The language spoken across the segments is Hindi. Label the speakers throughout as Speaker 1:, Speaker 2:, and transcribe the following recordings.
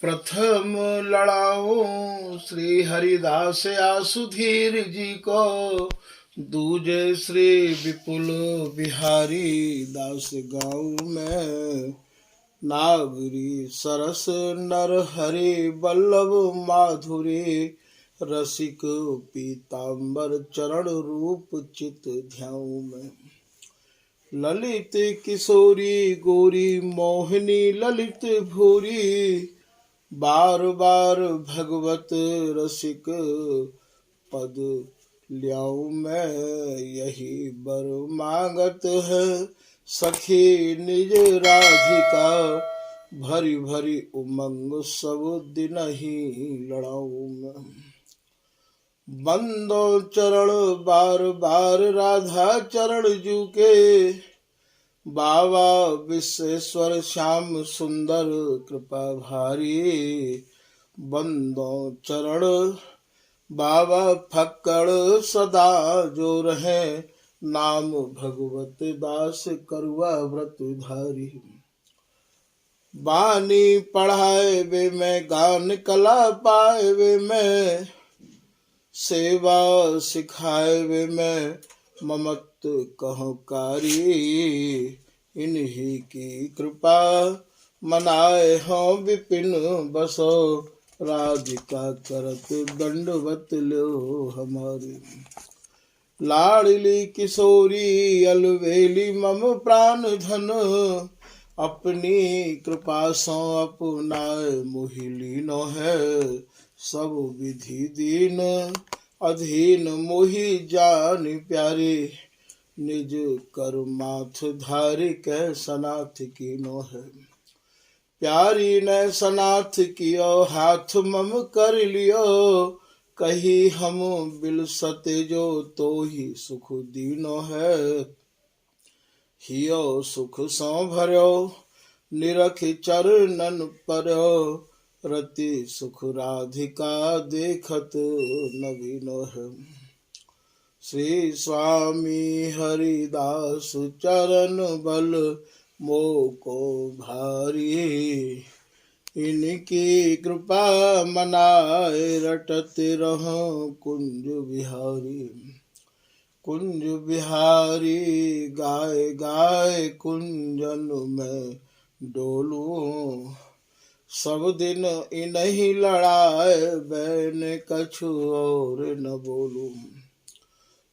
Speaker 1: प्रथम लड़ाओ श्री हरिदास आसुधीर जी को, दूजे श्री विपुल बिहारी दास गाँव में। नागरी सरस नर हरि वल्लभ माधुरी, रसिक पीताम्बर चरण रूप चित ध्याऊ में। ललित किशोरी गोरी मोहिनी ललित भूरी, बार बार भगवत रसिक पद ल्याऊ मैं। यही बर मांगत है सखी निज राधिका, भरी भरी उमंग सब दिन ही लड़ाऊ मैं। बंदो चरण बार बार राधा चरण जूके, बाबा विश्वेश्वर श्याम सुंदर कृपा भारी। बंदो चरण बाबा फक्कड़ सदा जो रहे, नाम भगवत दास करुआ व्रत धारी। बानी पढ़ाए वे मैं गान कला पाए वे मैं, सेवा सिखाए वे मैं ममत कहो कारी। इन्हीं की कृपा मनाए हो विपिन बसो, राधिका करत दंडवत लो हमारी। लाडली किशोरी अलवेली मम प्राण धन, अपनी कृपा सो अपनाए मोहिलीनो है। सब विधि दीन अधीन मोहि जान प्यारे, निज कर माथ धारि कै सनाथ कीनो है। प्यारी ने सनाथ कियो हाथ मम कर लियो, कही हम बिल सते जो तो ही सुख दीनो है। हियो सुख सो भर्यो निरख चरणन पर्यो, रति सुख राधिका देखत नवीनो है। श्री स्वामी हरिदास चरण बल मोको भारी, इनकी कृपा मनाए रटत रहो कुंज बिहारी। कुंज बिहारी गाय गाय कुंजन में डोलूं, सब दिन इन्हीं लड़ाए बैन कछु और न बोलूं।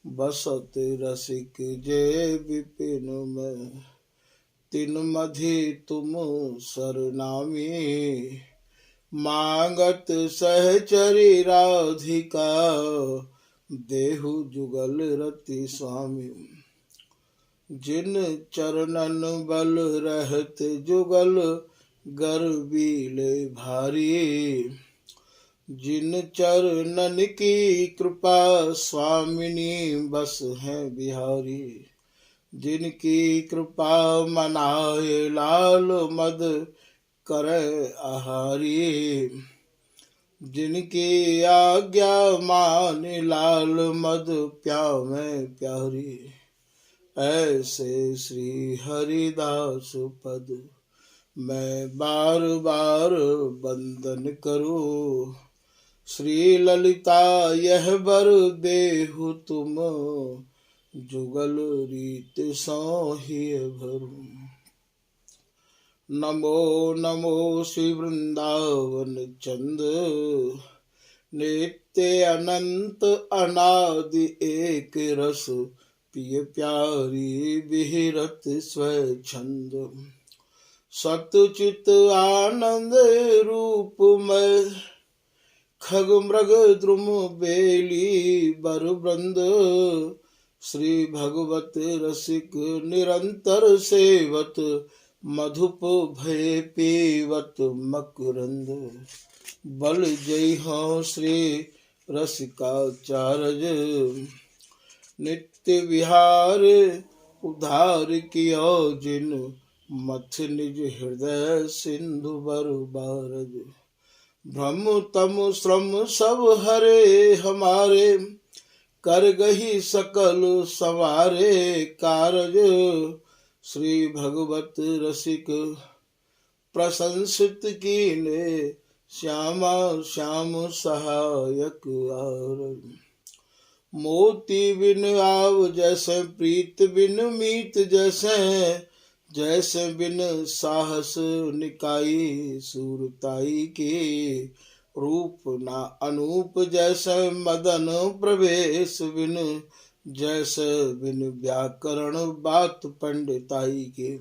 Speaker 1: बसत रसिक जे विपिन में, तिन मधि तुम सरनामी। मांगत सहचरी राधिका, देहु जुगल रति स्वामी। जिन चरणन बल रहत जुगल, गर्वीले भारी। जिन चरणन की कृपा स्वामिनी बस है बिहारी। जिनकी कृपा मनाए लाल मद करे आहारी। जिनकी आज्ञा माने लाल मद प्यावे प्यारी। ऐसे श्री हरिदास पद मैं बार बार वंदन करूं। श्री ललिता यह बर देहु तुम, जुगल रीत सो ही भरूं। नमो नमो श्री वृंदावन चंद, नित्य अनंत अनादि एक रस। पिय प्यारी विहरत स्वच्छंद, सतचित आनंद रूपमय। खग मृग द्रुम बेली बर वृंद, श्री भगवत रसिक निरंतर सेवत। मधुप भय पीवत मकरंद, बल जय हो श्री रसिकाचार्य। नित्य विहार उद्धार कियो जिन, मथ निज हृदय सिंधु बर बारज। भ्रम तम श्रम सब हरे हमारे, कर गही सकल सवारे कारज। श्री भगवत रसिक प्रशंसित कीने, श्यामा श्याम सहायक आर। मोती बिन आव जैसे प्रीत बिन मीत जैसे, जैसे बिन साहस निकाई सूरताई के। रूप ना अनूप जैसे मदन प्रवेश बिन, जैसे बिन व्याकरण बात पंडिताई के।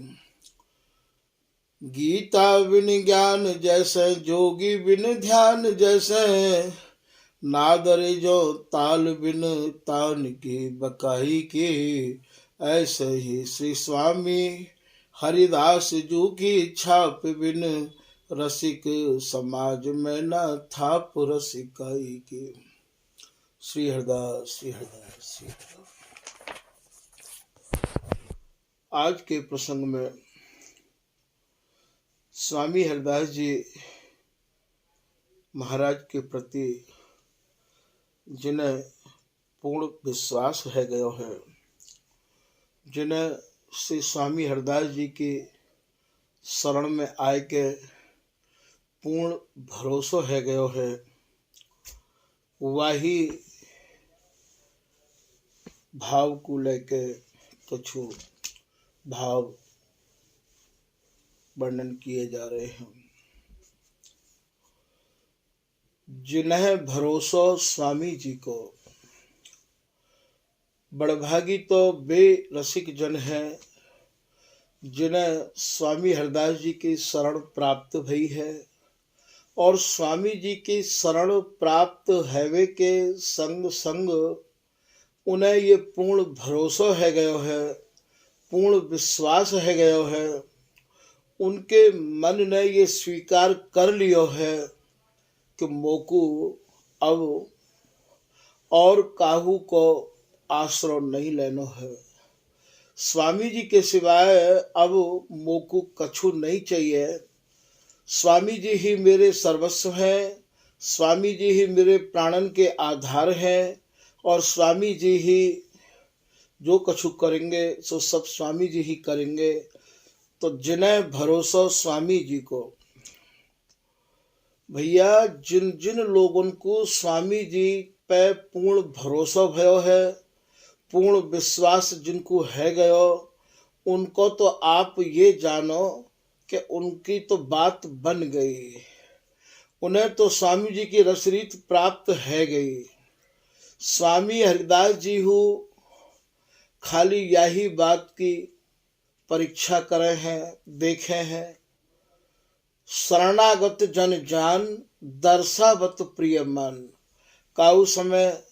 Speaker 1: गीता बिन ज्ञान जैसे जोगी बिन ध्यान जैसे, नादर जो ताल बिन तान की बकाई के। ऐसे ही श्री स्वामी हरिदास जू की छाप बिन, रसिक समाज में न था रसिकाई के। श्री हरिदास श्री हरिदास श्री हरिदास। आज के प्रसंग में स्वामी हरिदास जी महाराज के प्रति जिन्हें पूर्ण विश्वास है गयो है, जिन्हें श्री स्वामी हरिदास जी की शरण में आए के पूर्ण भरोसा है गयो है, वही भाव को लेके कुछ भाव वर्णन किए जा रहे हैं। जिन्हें भरोसा स्वामी जी को, बड़भागी तो वे रसिक जन हैं जिन्हें स्वामी हरिदास जी की शरण प्राप्त भई है, और स्वामी जी की शरण प्राप्त हैवे के संग संग उन्हें ये पूर्ण भरोसा है गयो है, पूर्ण विश्वास है गयो है, उनके मन ने ये स्वीकार कर लियो है कि मोकू अब और काहू को आश्रय नहीं लेनो है। स्वामी जी के सिवाय अब मोकू कछु नहीं चाहिए। स्वामी जी ही मेरे सर्वस्व हैं, स्वामी जी ही मेरे प्राणन के आधार हैं, और स्वामी जी ही जो कछु करेंगे सो सब स्वामी जी ही करेंगे। तो जिन्हें भरोसा स्वामी जी को, भैया जिन जिन लोगों को स्वामी जी पे पूर्ण भरोसा भयो है, पूर्ण विश्वास जिनको है गयो, उनको तो आप ये जानो कि उनकी तो बात बन गई, उन्हें तो स्वामी जी की रसरीत प्राप्त है गई। स्वामी हरिदास जी हो खाली यही बात की परीक्षा करे हैं, देखे हैं। शरणागत जन जान दर्शावत प्रिय मन। काउ समय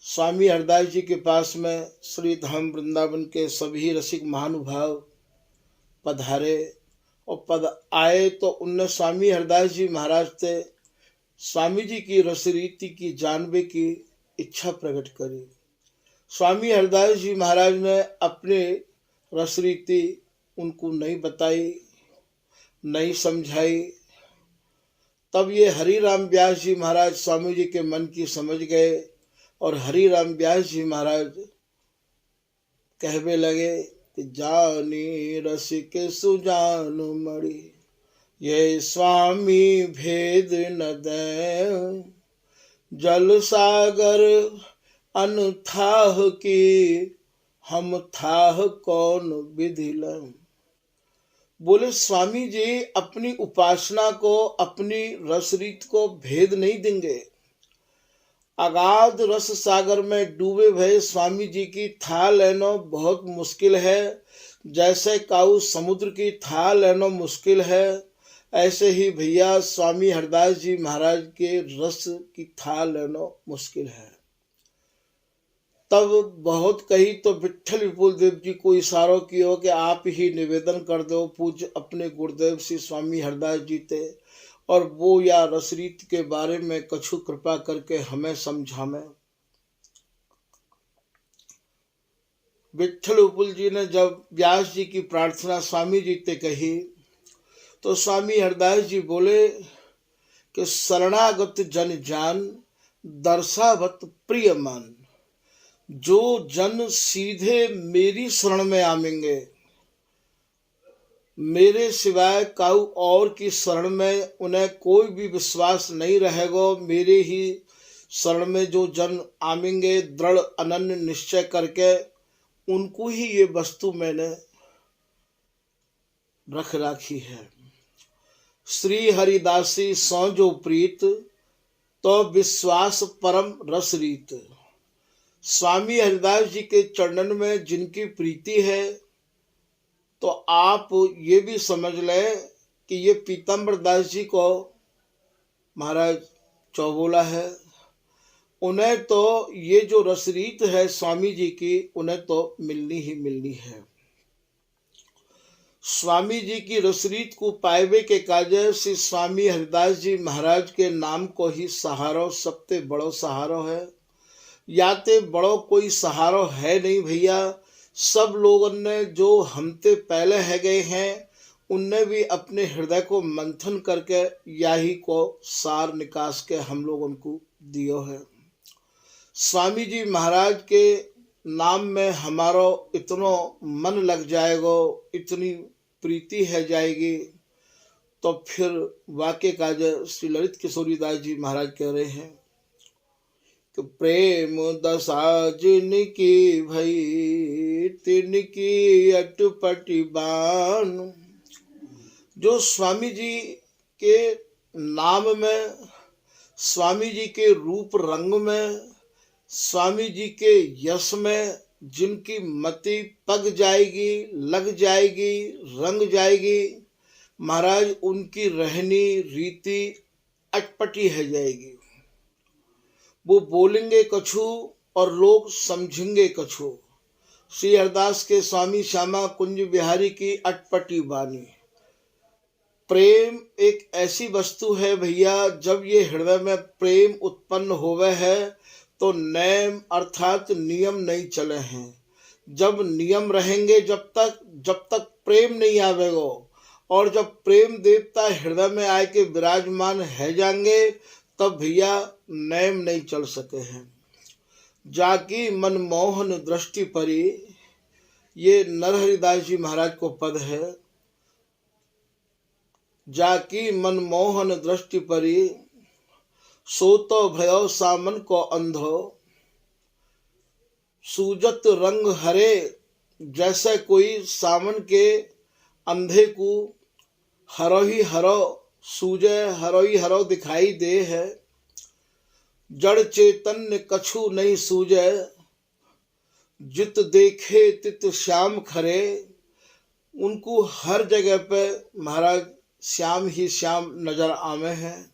Speaker 1: स्वामी हरिदास जी के पास में श्री धाम वृंदावन के सभी रसिक महानुभाव पधारे, और पद आए तो उनने स्वामी हरिदास जी महाराज से स्वामी जी की रसरीति की जानने की इच्छा प्रकट करी। स्वामी हरिदास जी महाराज ने अपने रसरीति उनको नहीं बताई, नहीं समझाई। तब ये हरि राम व्यास जी महाराज स्वामी जी के मन की समझ गए, और हरि राम व्यास जी महाराज कहवे लगे कि जानी रसिक सुजान मणि, ये स्वामी भेद न दे, जल सागर अनथाह की, हम थाह कौन विधि लम। बोले स्वामी जी अपनी उपासना को, अपनी रसरीत को भेद नहीं देंगे। अगाध रस सागर में डूबे भय स्वामी जी की था लेना बहुत मुश्किल है। जैसे काऊ समुद्र की था लेना मुश्किल है, ऐसे ही भैया स्वामी हरिदास जी महाराज के रस की था लेना मुश्किल है। तब बहुत कही तो विठल विपुल देव जी को इशारों किया कि आप ही निवेदन कर दो पूज्य अपने गुरुदेव श्री स्वामी हरिदास जी थे, और वो या रसरीत के बारे में कछु कृपा करके हमें समझावें। विठल विपुल जी ने जब व्यास जी की प्रार्थना स्वामी जी से कही, तो स्वामी हरिदास जी बोले कि शरणागत जन जान दर्शावत प्रिय मन। जो जन सीधे मेरी शरण में आवेंगे, मेरे सिवाय काऊ और की शरण में उन्हें कोई भी विश्वास नहीं रहेगा। मेरे ही शरण में जो जन आवेंगे दृढ़ अनन्य निश्चय करके, उनको ही ये वस्तु मैंने रख राखी है। श्री हरिदासी सौ जो प्रीत, तो विश्वास परम रस रीत। स्वामी हरिदास जी के चरणन में जिनकी प्रीति है, तो आप ये भी समझ लें कि ये पीताम्बर दास जी को महाराज चौबोला है। उन्हें तो ये जो रसरीत है स्वामी जी की, उन्हें तो मिलनी ही मिलनी है। स्वामी जी की रसरीत को पाएबे के काजे श्री स्वामी हरिदास जी महाराज के नाम को ही सहारो, सबते बड़ो सहारो है। याते बड़ो कोई सहारो है नहीं भैया। सब लोगों ने जो हमते पहले है गए हैं, उनने भी अपने हृदय को मंथन करके यही को सार निकास के हम लोग उनको दियो है। स्वामी जी महाराज के नाम में हमारो इतनो मन लग जाएगा, इतनी प्रीति है जाएगी, तो फिर वाक्य काज श्री ललित किशोरी दास जी महाराज कह रहे हैं कि प्रेम दशा जिनकी भई तिनकी अटपटी बान। जो स्वामी जी के नाम में, स्वामी जी के रूप रंग में, स्वामी जी के यश में जिनकी मति पग जाएगी, लग जाएगी, रंग जाएगी, महाराज उनकी रहनी रीति अटपटी है जाएगी। वो बोलेंगे कछु और लोग समझेंगे कछु। श्री हरिदास के स्वामी श्यामा कुंज बिहारी की अटपटी वाणी। प्रेम एक ऐसी वस्तु है भैया, जब ये हृदय में प्रेम उत्पन्न होवे है तो नेम अर्थात नियम नहीं चले हैं। जब नियम रहेंगे, जब तक प्रेम नहीं आवेगा, और जब प्रेम देवता हृदय में आए के विराजमान है जाएंगे, तब भैया नेम नहीं चल सके हैं। जाकी मनमोहन दृष्टि परी, ये नरहरिदास जी महाराज को पद है। जाकी मनमोहन दृष्टि परी, सो तो भयो सामन को अंधो। सूजत रंग हरे, जैसे कोई सामन के अंधे को हरो ही हरो सूझे, हरो ही हरो दिखाई दे है। जड़ चैतन्य कछु नहीं सूझे, जित देखे तित श्याम खरे। उनको हर जगह पे महाराज श्याम ही श्याम नजर आवे हैं।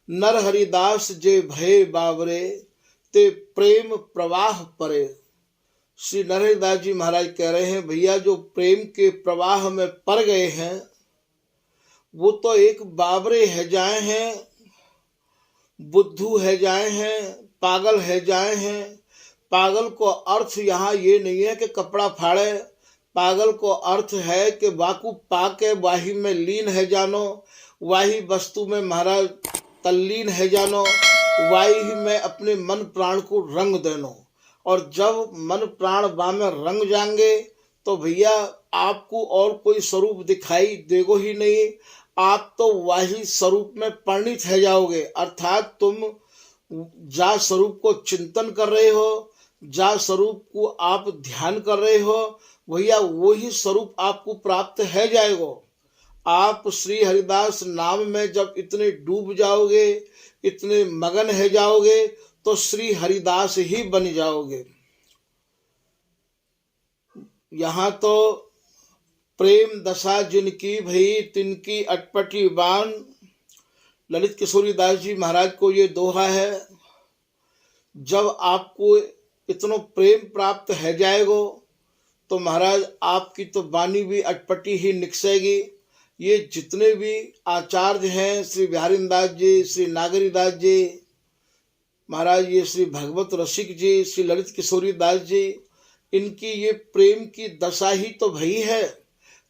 Speaker 1: नर हरिदास जे भय बावरे, ते प्रेम प्रवाह परे। श्री नरहरिदास जी महाराज कह रहे हैं भैया, जो प्रेम के प्रवाह में पड़ गए हैं, वो तो एक बावरे है जाए हैं, बुद्धू है जाए हैं, पागल है जाए हैं। पागल को अर्थ यहाँ ये नहीं है कि कपड़ा फाड़े। पागल को अर्थ है कि वाकु पाके वाही में लीन है जानो, वाही वस्तु में महाराज तल्लीन है जानो, वाही में अपने मन प्राण को रंग देनो। और जब मन प्राण बा में रंग जाएंगे, तो भैया आपको और कोई स्वरूप दिखाई देगो ही नहीं। आप तो वही स्वरूप में परिणित है जाओगे। अर्थात तुम जा स्वरूप को चिंतन कर रहे हो, जा स्वरूप को आप ध्यान कर रहे हो, भैया वही स्वरूप आपको प्राप्त है जाएगा। आप श्री हरिदास नाम में जब इतने डूब जाओगे, इतने मगन है जाओगे, तो श्री हरिदास ही बन जाओगे। यहाँ तो प्रेम दशा जिनकी भई तिनकी अटपटी बान। ललित किशोरी दास जी महाराज को ये दोहा है। जब आपको इतना प्रेम प्राप्त है जाएगो, तो महाराज आपकी तो वाणी भी अटपटी ही निकसेगी। ये जितने भी आचार्य हैं, श्री बिहारी दास जी, श्री नागरी दास जी महाराज, ये श्री भगवत रसिक जी, श्री ललित किशोरी दास जी, इनकी ये प्रेम की दशा ही तो भई है।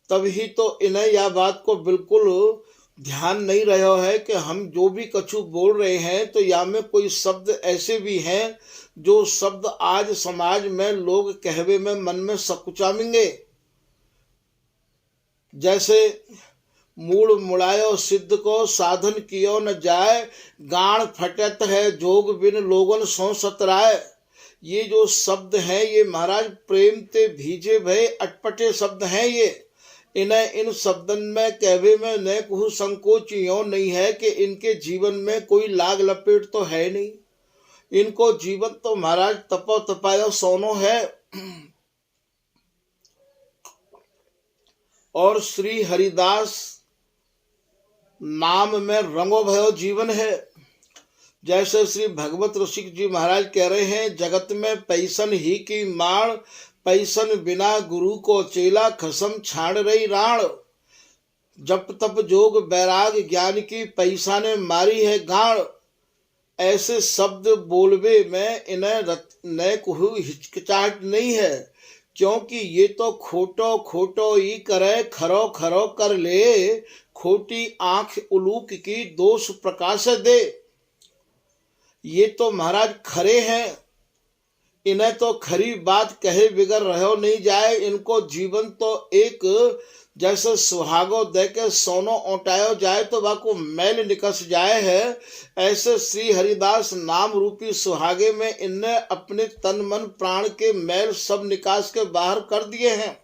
Speaker 1: तभी तो इन्हें यह बात को बिल्कुल ध्यान नहीं रहा है कि हम जो भी कछु बोल रहे हैं, तो या में कोई शब्द ऐसे भी हैं जो शब्द आज समाज में लोग कहवे में मन में सकुचावेंगे। जैसे मूल मुड़ायो सिद्ध को साधन कियो न जाए, गाण फटत है जोग बिन लोगन सो सतराय। ये जो शब्द हैं ये महाराज प्रेम ते भीजे भय अटपटे शब्द हैं। ये इन्हें इन शब्दन में कहवे में न कुछ संकोच यो नहीं है कि इनके जीवन में कोई लाग लपेट तो है नहीं। इनको जीवन तो महाराज तपो तपायो सोनो है और श्री हरिदास नाम में रंगो भयो जीवन है। जैसे श्री भगवत ऋषिक जी महाराज कह रहे हैं, जगत में पैसन ही की माण, पैसन बिना गुरु को चेला, खसम छाड़ रही राण। जप तप जोग बैराग ज्ञान की पैसा ने मारी है गाण। ऐसे शब्द बोलवे में इन्हें न कोई हिचकिचाहट नहीं है, क्योंकि ये तो खोटो खोटो ही करे, खरो खरो कर ले, खोटी आंख उलूक की दोष प्रकाश दे। ये तो महाराज खरे हैं, इन्हें तो खरी बात कहे बिगर रहो नहीं जाए। इनको जीवन तो एक जैसे सुहागो दे के सोनो ओटायो जाए तो वाको मैल निकस जाए है। ऐसे श्री हरिदास नाम रूपी सुहागे में इनने अपने तन मन प्राण के मैल सब निकास के बाहर कर दिए हैं।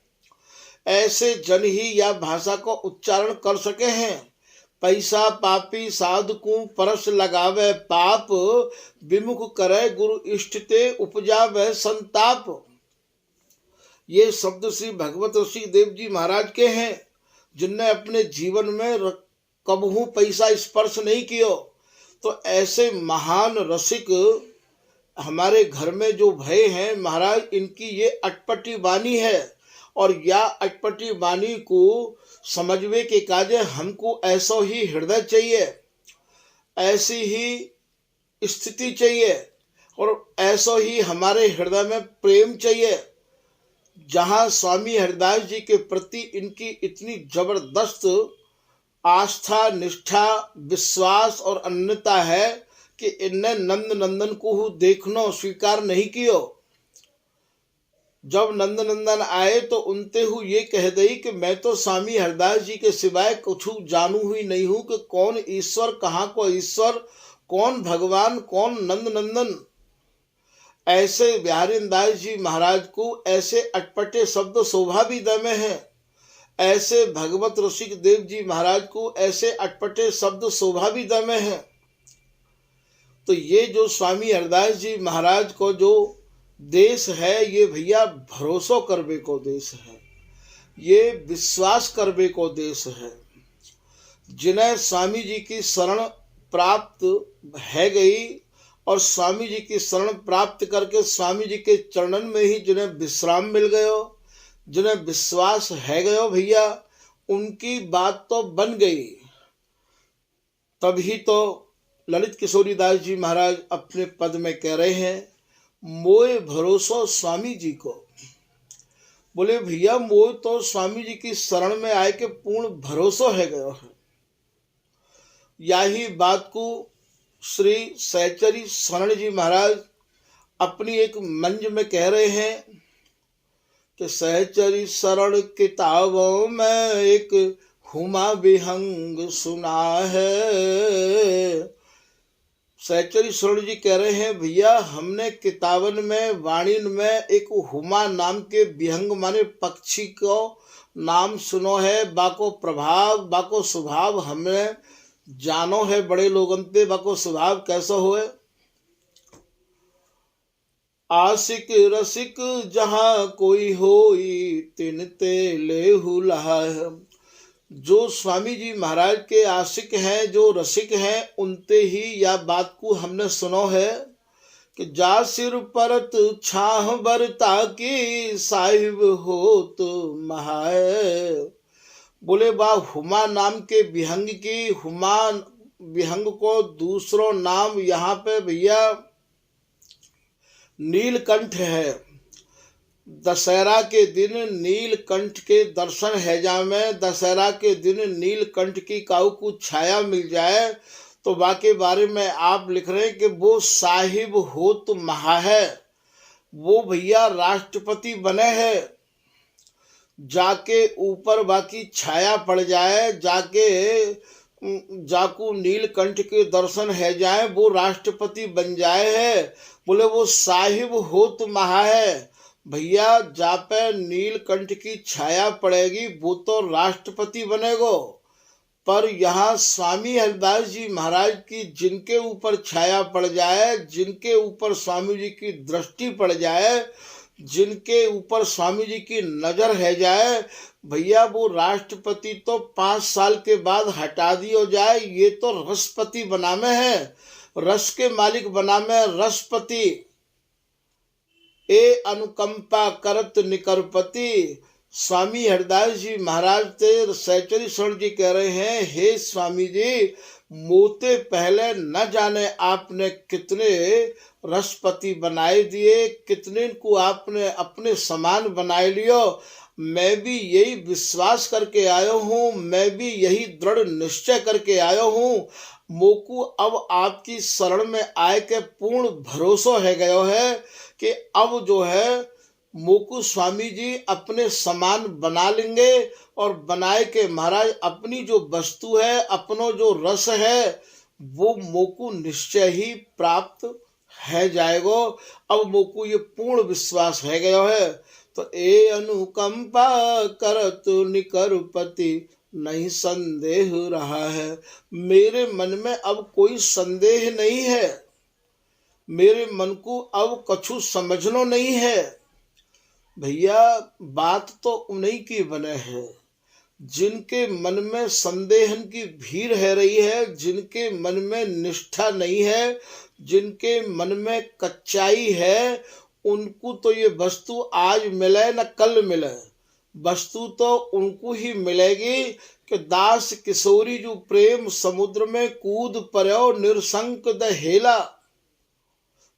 Speaker 1: ऐसे जन ही या भाषा को उच्चारण कर सके हैं। पैसा पापी साधकू परस लगावे पाप, विमुख करे गुरु इष्ट ते उपजावे संताप। ये शब्द श्री भगवत ऋषि देव जी महाराज के हैं, जिनने अपने जीवन में कबहू पैसा स्पर्श नहीं किया। तो ऐसे महान रसिक हमारे घर में जो भय हैं महाराज, इनकी ये अटपटी वाणी है। और या अटपटी वाणी को समझवे के काजे हमको ऐसा ही हृदय चाहिए, ऐसी ही स्थिति चाहिए और ऐसा ही हमारे हृदय में प्रेम चाहिए। जहाँ स्वामी हरिदास जी के प्रति इनकी इतनी जबरदस्त आस्था, निष्ठा, विश्वास और अन्यता है कि इनने नंद नंदन को देखनो स्वीकार नहीं कियो। जब नंद नंदन आए तो उनते हु ये कह दई कि मैं तो स्वामी हरिदास जी के सिवाय कुछ जानू हुई नहीं हूं कि कौन ईश्वर, कहाँ को ईश्वर, कौन भगवान, कौन नंद नंदन। ऐसे बिहारी दास जी महाराज को ऐसे अटपटे शब्द शोभा भी दमे हैं। ऐसे भगवत ऋषिक देव जी महाराज को ऐसे अटपटे शब्द शोभा भी दमे हैं। तो ये जो स्वामी हरिदास जी महाराज को जो देश है, ये भैया भरोसा करबे को देश है, ये विश्वास करबे को देश है। जिन्हें स्वामी जी की शरण प्राप्त है गई और स्वामी जी की शरण प्राप्त करके स्वामी जी के चरणन में ही जिन्हें विश्राम मिल गयो, जिन्हें विश्वास है गयो भैया, उनकी बात तो बन गई। तभी तो ललित किशोरी दास जी महाराज अपने पद में कह रहे हैं, मोए भरोसा स्वामी जी को। बोले भैया मोए तो स्वामी जी की शरण में आए के पूर्ण भरोसा है गया है। यही बात को श्री सहचरी शरण जी महाराज अपनी एक मंज में कह रहे हैं कि सहचरी शरण किताबों में एक हुमा विहंग सुना है। सहचरी शरण जी कह रहे हैं, भैया हमने किताबन में, वाणीन में एक हुमा नाम के विहंग माने पक्षी को नाम सुनो है। बाको प्रभाव, बाको स्वभाव हमने जानो है बड़े लोगन पे, बाको स्वभाव कैसा होए। आशिक रसिक जहाँ कोई होई, तिन ते लेहु लहा। जो स्वामी जी महाराज के आशिक हैं, जो रसिक हैं, उनते ही यह बात को हमने सुनो है कि जा सिर परत छाह बरता की, साहिब हो तो महाय। बोले बा हुमा नाम के विहंग की, हुमा विहंग को दूसरो नाम यहाँ पे भैया नीलकंठ है। दशहरा के दिन नीलकंठ के दर्शन है जामे, दशहरा के दिन नीलकंठ की काऊ को छाया मिल जाए तो बाके बारे में आप लिख रहे हैं कि वो साहिब हो तो महा है, वो भैया राष्ट्रपति बने हैं। जाके ऊपर बाकी छाया पड़ जाए, जाकू नीलकंठ के दर्शन है जाए, वो राष्ट्रपति बन जाए है। बोले वो साहिब हो तो महा है। भैया जापे नीलकंठ की छाया पड़ेगी वो तो राष्ट्रपति बनेगो, पर यहाँ स्वामी हरिदास जी महाराज की जिनके ऊपर छाया पड़ जाए, जिनके ऊपर स्वामी जी की दृष्टि पड़ जाए, जिनके ऊपर स्वामी जी की नजर है जाए, भैया वो राष्ट्रपति तो 5 साल के बाद हटा दियो जाए, ये तो रसपति बनामे है, रस के मालिक बनामे रसपति। ए अनुकंपा करत निकरपति। स्वामी हरिदास जी महाराज ते सहचरी शरण जी कह रहे हैं, हे स्वामी जी, मोते पहले न जाने आपने कितने रसपति बनाए दिए, कितने को आपने अपने समान बनाए लियो। मैं भी यही विश्वास करके आयो हूँ, मैं भी यही दृढ़ निश्चय करके आयो हूँ। मोकू अब आपकी शरण में आए के पूर्ण भरोसा है गयो है कि अब जो है मोकू स्वामी जी अपने समान बना लेंगे, और बनाए के महाराज अपनी जो वस्तु है, अपनो जो रस है, वो मोकू निश्चय ही प्राप्त है जाएगो। अब मोकू ये पूर्ण विश्वास है गया है। तो ए अनुकंपा करत निकरपति, नहीं संदेह रहा है। मेरे मन में अब कोई संदेह नहीं है, मेरे मन को अब कछु समझनो नहीं है। भैया बात तो उन्हीं की बने है जिनके मन में संदेहन की भीड़ है रही है, जिनके मन में निष्ठा नहीं है, जिनके मन में कच्चाई है, उनको तो ये वस्तु आज मिले न कल मिले, वस्तु तो उनको ही मिलेगी कि दास किशोरी जो प्रेम समुद्र में कूद पर्यो निरसंक दहेला।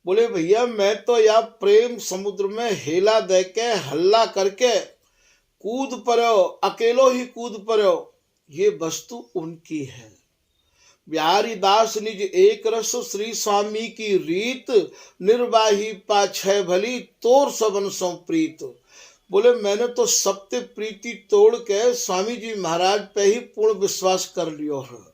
Speaker 1: बोले भैया मैं तो या प्रेम समुद्र में हेला दे के हल्ला करके कूद पर्यो, अकेलो ही कूद पर्यो, ये वस्तु उनकी है। बिहारी दास निज एक रस श्री स्वामी की रीत, निर्वाही पाछे भली तोर सबन सो प्रीत। बोले मैंने तो सत्य प्रीति तोड़ के स्वामी जी महाराज पे ही पूर्ण विश्वास कर लियो है।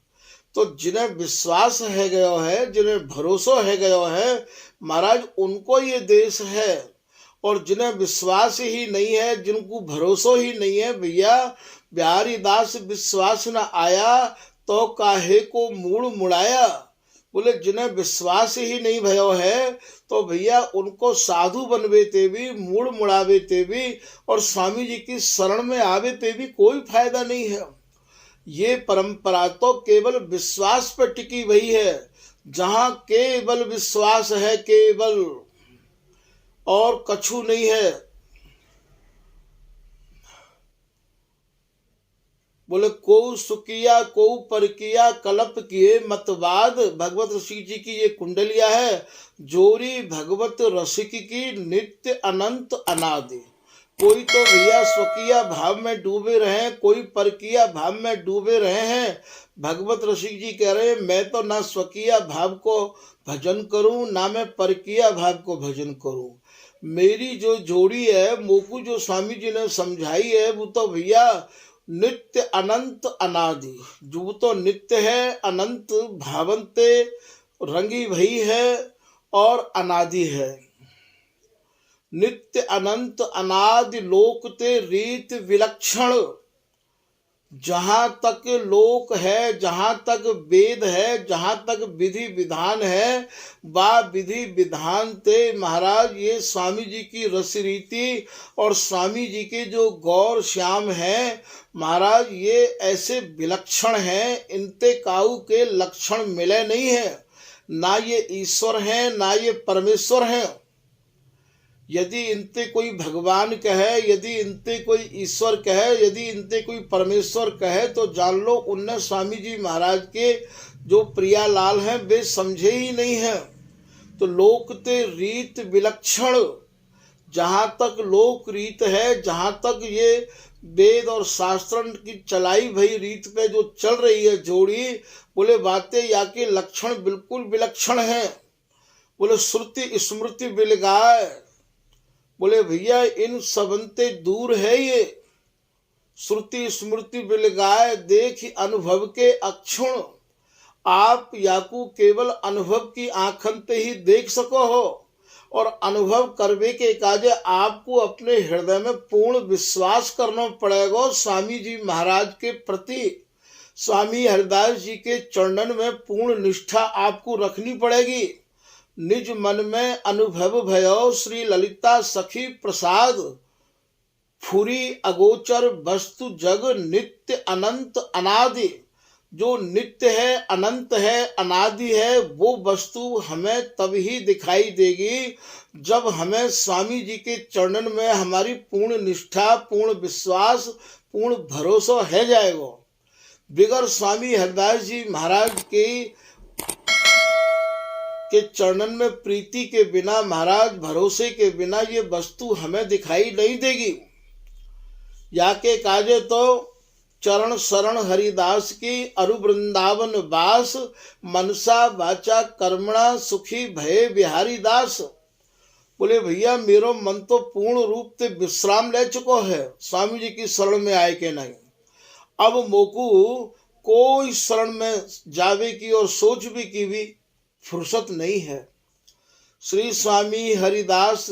Speaker 1: तो जिन्हें विश्वास है गयो है, जिन्हें भरोसा है गयो है, महाराज उनको ये देश है। और जिन्हें विश्वास ही नहीं है, जिनको भरोसा ही नहीं है, भैया बिहारी दास विश्वास न आया तो काहे को मूड़ मुड़ाया। बोले जिन्हें विश्वास ही नहीं भयो है तो भैया उनको साधु बनवे ते भी, मूड़ मुड़ावे ते भी, और स्वामी जी की शरण में आवे ते भी कोई फायदा नहीं है। ये परंपरा तो केवल विश्वास पर टिकी हुई है, जहाँ केवल विश्वास है, केवल और कछु नहीं है। बोले को सुकिया को परकिया कलप किए मतवाद। भगवत ऋषि जी की ये कुंडलिया है, जोरी भगवत रसिक की नित्य अनंत अनादि। कोई तो भैया स्वकीय भाव में डूबे रहे, कोई परकीय भाव में डूबे रहे हैं। भगवत रसिक जी कह रहे हैं मैं तो ना स्वकीय भाव को भजन करूं, ना मैं परकीय भाव को भजन करूं। मेरी जो जोड़ी है, मोकू जो स्वामी जी ने समझाई है, वो तो भैया नित्य अनंत अनादि, जो तो नित्य है, अनंत भावंते रंगी भई है और अनादि है। नित्य अनंत अनादि लोक ते रीत विलक्षण। जहाँ तक लोक है, जहाँ तक वेद है, जहाँ तक विधि विधान है, बा विधि विधान ते महाराज ये स्वामी जी की रस रीति और स्वामी जी के जो गौर श्याम हैं महाराज, ये ऐसे विलक्षण हैं, इनते काऊ के लक्षण मिले नहीं है। ना ये ईश्वर हैं, ना ये परमेश्वर हैं। यदि इनते कोई भगवान कहे, यदि इनते कोई ईश्वर कहे, यदि इनते कोई परमेश्वर कहे, तो जान लो उनने स्वामी जी महाराज के जो प्रियालाल हैं वे समझे ही नहीं हैं। तो लोक ते रीत विलक्षण, जहाँ तक लोक रीत है, जहाँ तक ये वेद और शास्त्र की चलाई भई रीत पे जो चल रही है जोड़ी, बोले बातें या के लक्षण बिल्कुल विलक्षण हैं। बोले श्रुति स्मृति बिलगाय, बोले भैया इन सबंते दूर है ये। श्रुति स्मृति बिलगाए देख अनुभव के अक्षुण। आप याकू केवल अनुभव की आंखन पे ही देख सको हो, और अनुभव करने के काजे आपको अपने हृदय में पूर्ण विश्वास करना पड़ेगा स्वामी जी महाराज के प्रति। स्वामी हरिदास जी के चरणन में पूर्ण निष्ठा आपको रखनी पड़ेगी। निज मन में अनुभव भयो श्री ललिता सखी प्रसाद, फुरी अगोचर वस्तु जग नित्य अनंत अनादि। जो नित्य है, अनंत है, अनादि है, वो वस्तु हमें तभी दिखाई देगी जब हमें स्वामी जी के चरणन में हमारी पूर्ण निष्ठा, पूर्ण विश्वास, पूर्ण भरोसा है जाएगा। बिगर स्वामी हरिदास जी महाराज के चरणन में प्रीति के बिना, महाराज भरोसे के बिना ये वस्तु हमें दिखाई नहीं देगी। या के काजे तो चरण शरण हरिदास की अरु वृंदावन वास, मनसा वाचा कर्मणा सुखी भय बिहारी दास। बोले भैया मेरो मन तो पूर्ण रूप से विश्राम ले चुको है स्वामी जी की शरण में आए के नहीं। अब मोकू कोई शरण में जावे की और सोच भी की भी फुर्सत नहीं है। श्री स्वामी हरिदास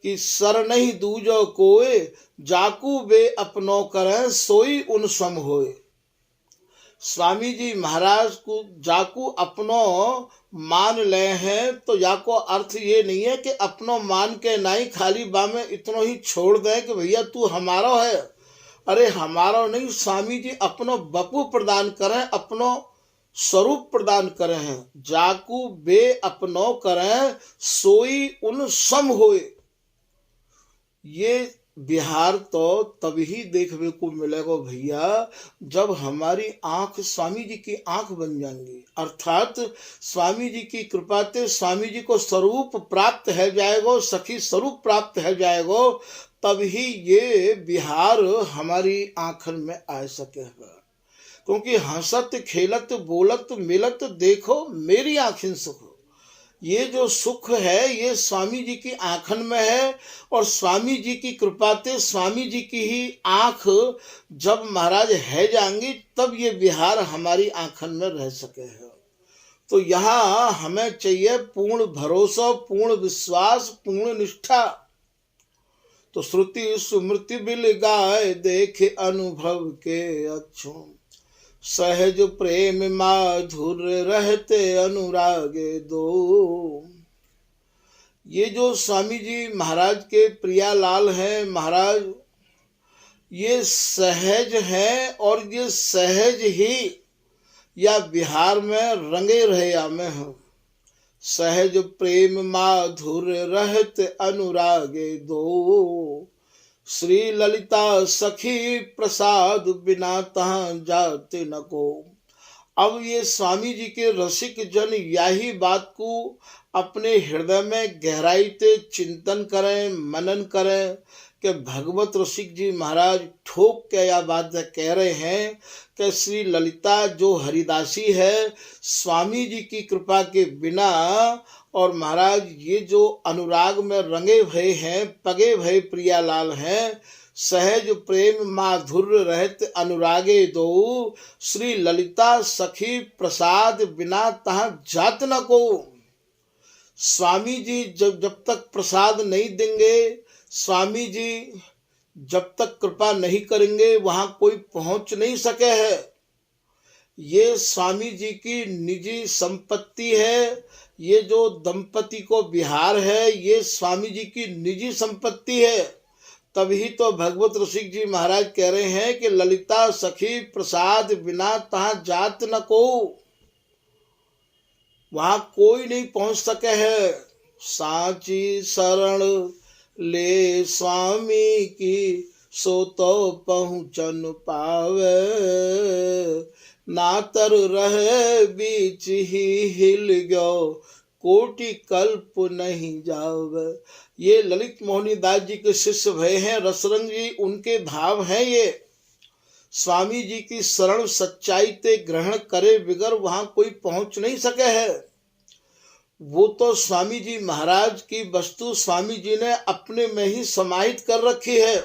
Speaker 1: कि सर नहीं दूजो कोय, जाकू बे अपनो करें सोई उन सम होए। स्वामी जी महाराज को जाकू अपनो मान ले हैं, तो जाको अर्थ ये नहीं है कि अपनो मान के नहीं खाली बा में इतनो ही छोड़ दें कि भैया तू हमारा है। अरे हमारा नहीं, स्वामी जी अपनो बपू प्रदान करें, अपनो स्वरूप प्रदान करें हैं। जाकू बे अपनो करें सोई उन सम होए। ये बिहार तो तभी देखने को मिलेगा भैया जब हमारी आंख स्वामी जी की आंख बन जाएंगी, अर्थात स्वामी जी की कृपा से स्वामी जी को स्वरूप प्राप्त है जाएगा, सखी स्वरूप प्राप्त है जाएगा, तभी ये बिहार हमारी आंखन में आ सकेगा। क्योंकि हंसत खेलत बोलत मिलत देखो मेरी आंखिन सुख। ये जो सुख है ये स्वामी जी की आंखन में है, और स्वामी जी की कृपा से स्वामी जी की ही आंख जब महाराज है जाएंगी तब ये बिहार हमारी आंखन में रह सके है। तो यहाँ हमें चाहिए पूर्ण भरोसा, पूर्ण विश्वास, पूर्ण निष्ठा। तो श्रुति स्मृति बिल गाए देखे अनुभव के अच्छों, सहज प्रेम माधुर रहते अनुरागे दो। ये जो स्वामी जी महाराज के प्रियालाल हैं महाराज, ये सहज हैं और ये सहज ही या बिहार में रंगे रहे में हैं। सहज प्रेम माधुर रहते अनुरागे दो, श्री ललिता सखी प्रसाद बिना तहाँ जाते न को। अब ये स्वामी जी के रसिक जन यही बात को अपने हृदय में गहराई से चिंतन करें, मनन करें कि भगवत रसिक जी महाराज ठोक के यह बात कह रहे हैं कि श्री ललिता जो हरिदासी है स्वामी जी की कृपा के बिना, और महाराज ये जो अनुराग में रंगे भय हैं, पगे भय प्रियालाल हैं, सहज प्रेम माधुर्य रहते अनुरागे दो, श्री ललिता सखी प्रसाद बिना तहाँ जात न को। स्वामी जी जब तक प्रसाद नहीं देंगे, स्वामी जी जब तक कृपा नहीं करेंगे वहां कोई पहुंच नहीं सके है। ये स्वामी जी की निजी संपत्ति है। ये जो दंपति को बिहार है ये स्वामी जी की निजी संपत्ति है। तभी तो भगवत रसिक जी महाराज कह रहे हैं कि ललिता सखी प्रसाद बिना तहाँ जात न को। वहां कोई नहीं पहुंच सके है। साची शरण ले स्वामी की सो तो पहुँचन पावे, नातर रहे बीच ही हिल गयो कोटि कल्प नहीं जावे। ये ललित मोहनी दास जी के शिष्य भय हैं रसरंग जी, उनके भाव हैं ये। स्वामी जी की शरण सच्चाई ते ग्रहण करे बिगर वहां कोई पहुंच नहीं सके है। वो तो स्वामी जी महाराज की वस्तु स्वामी जी ने अपने में ही समाहित कर रखी है।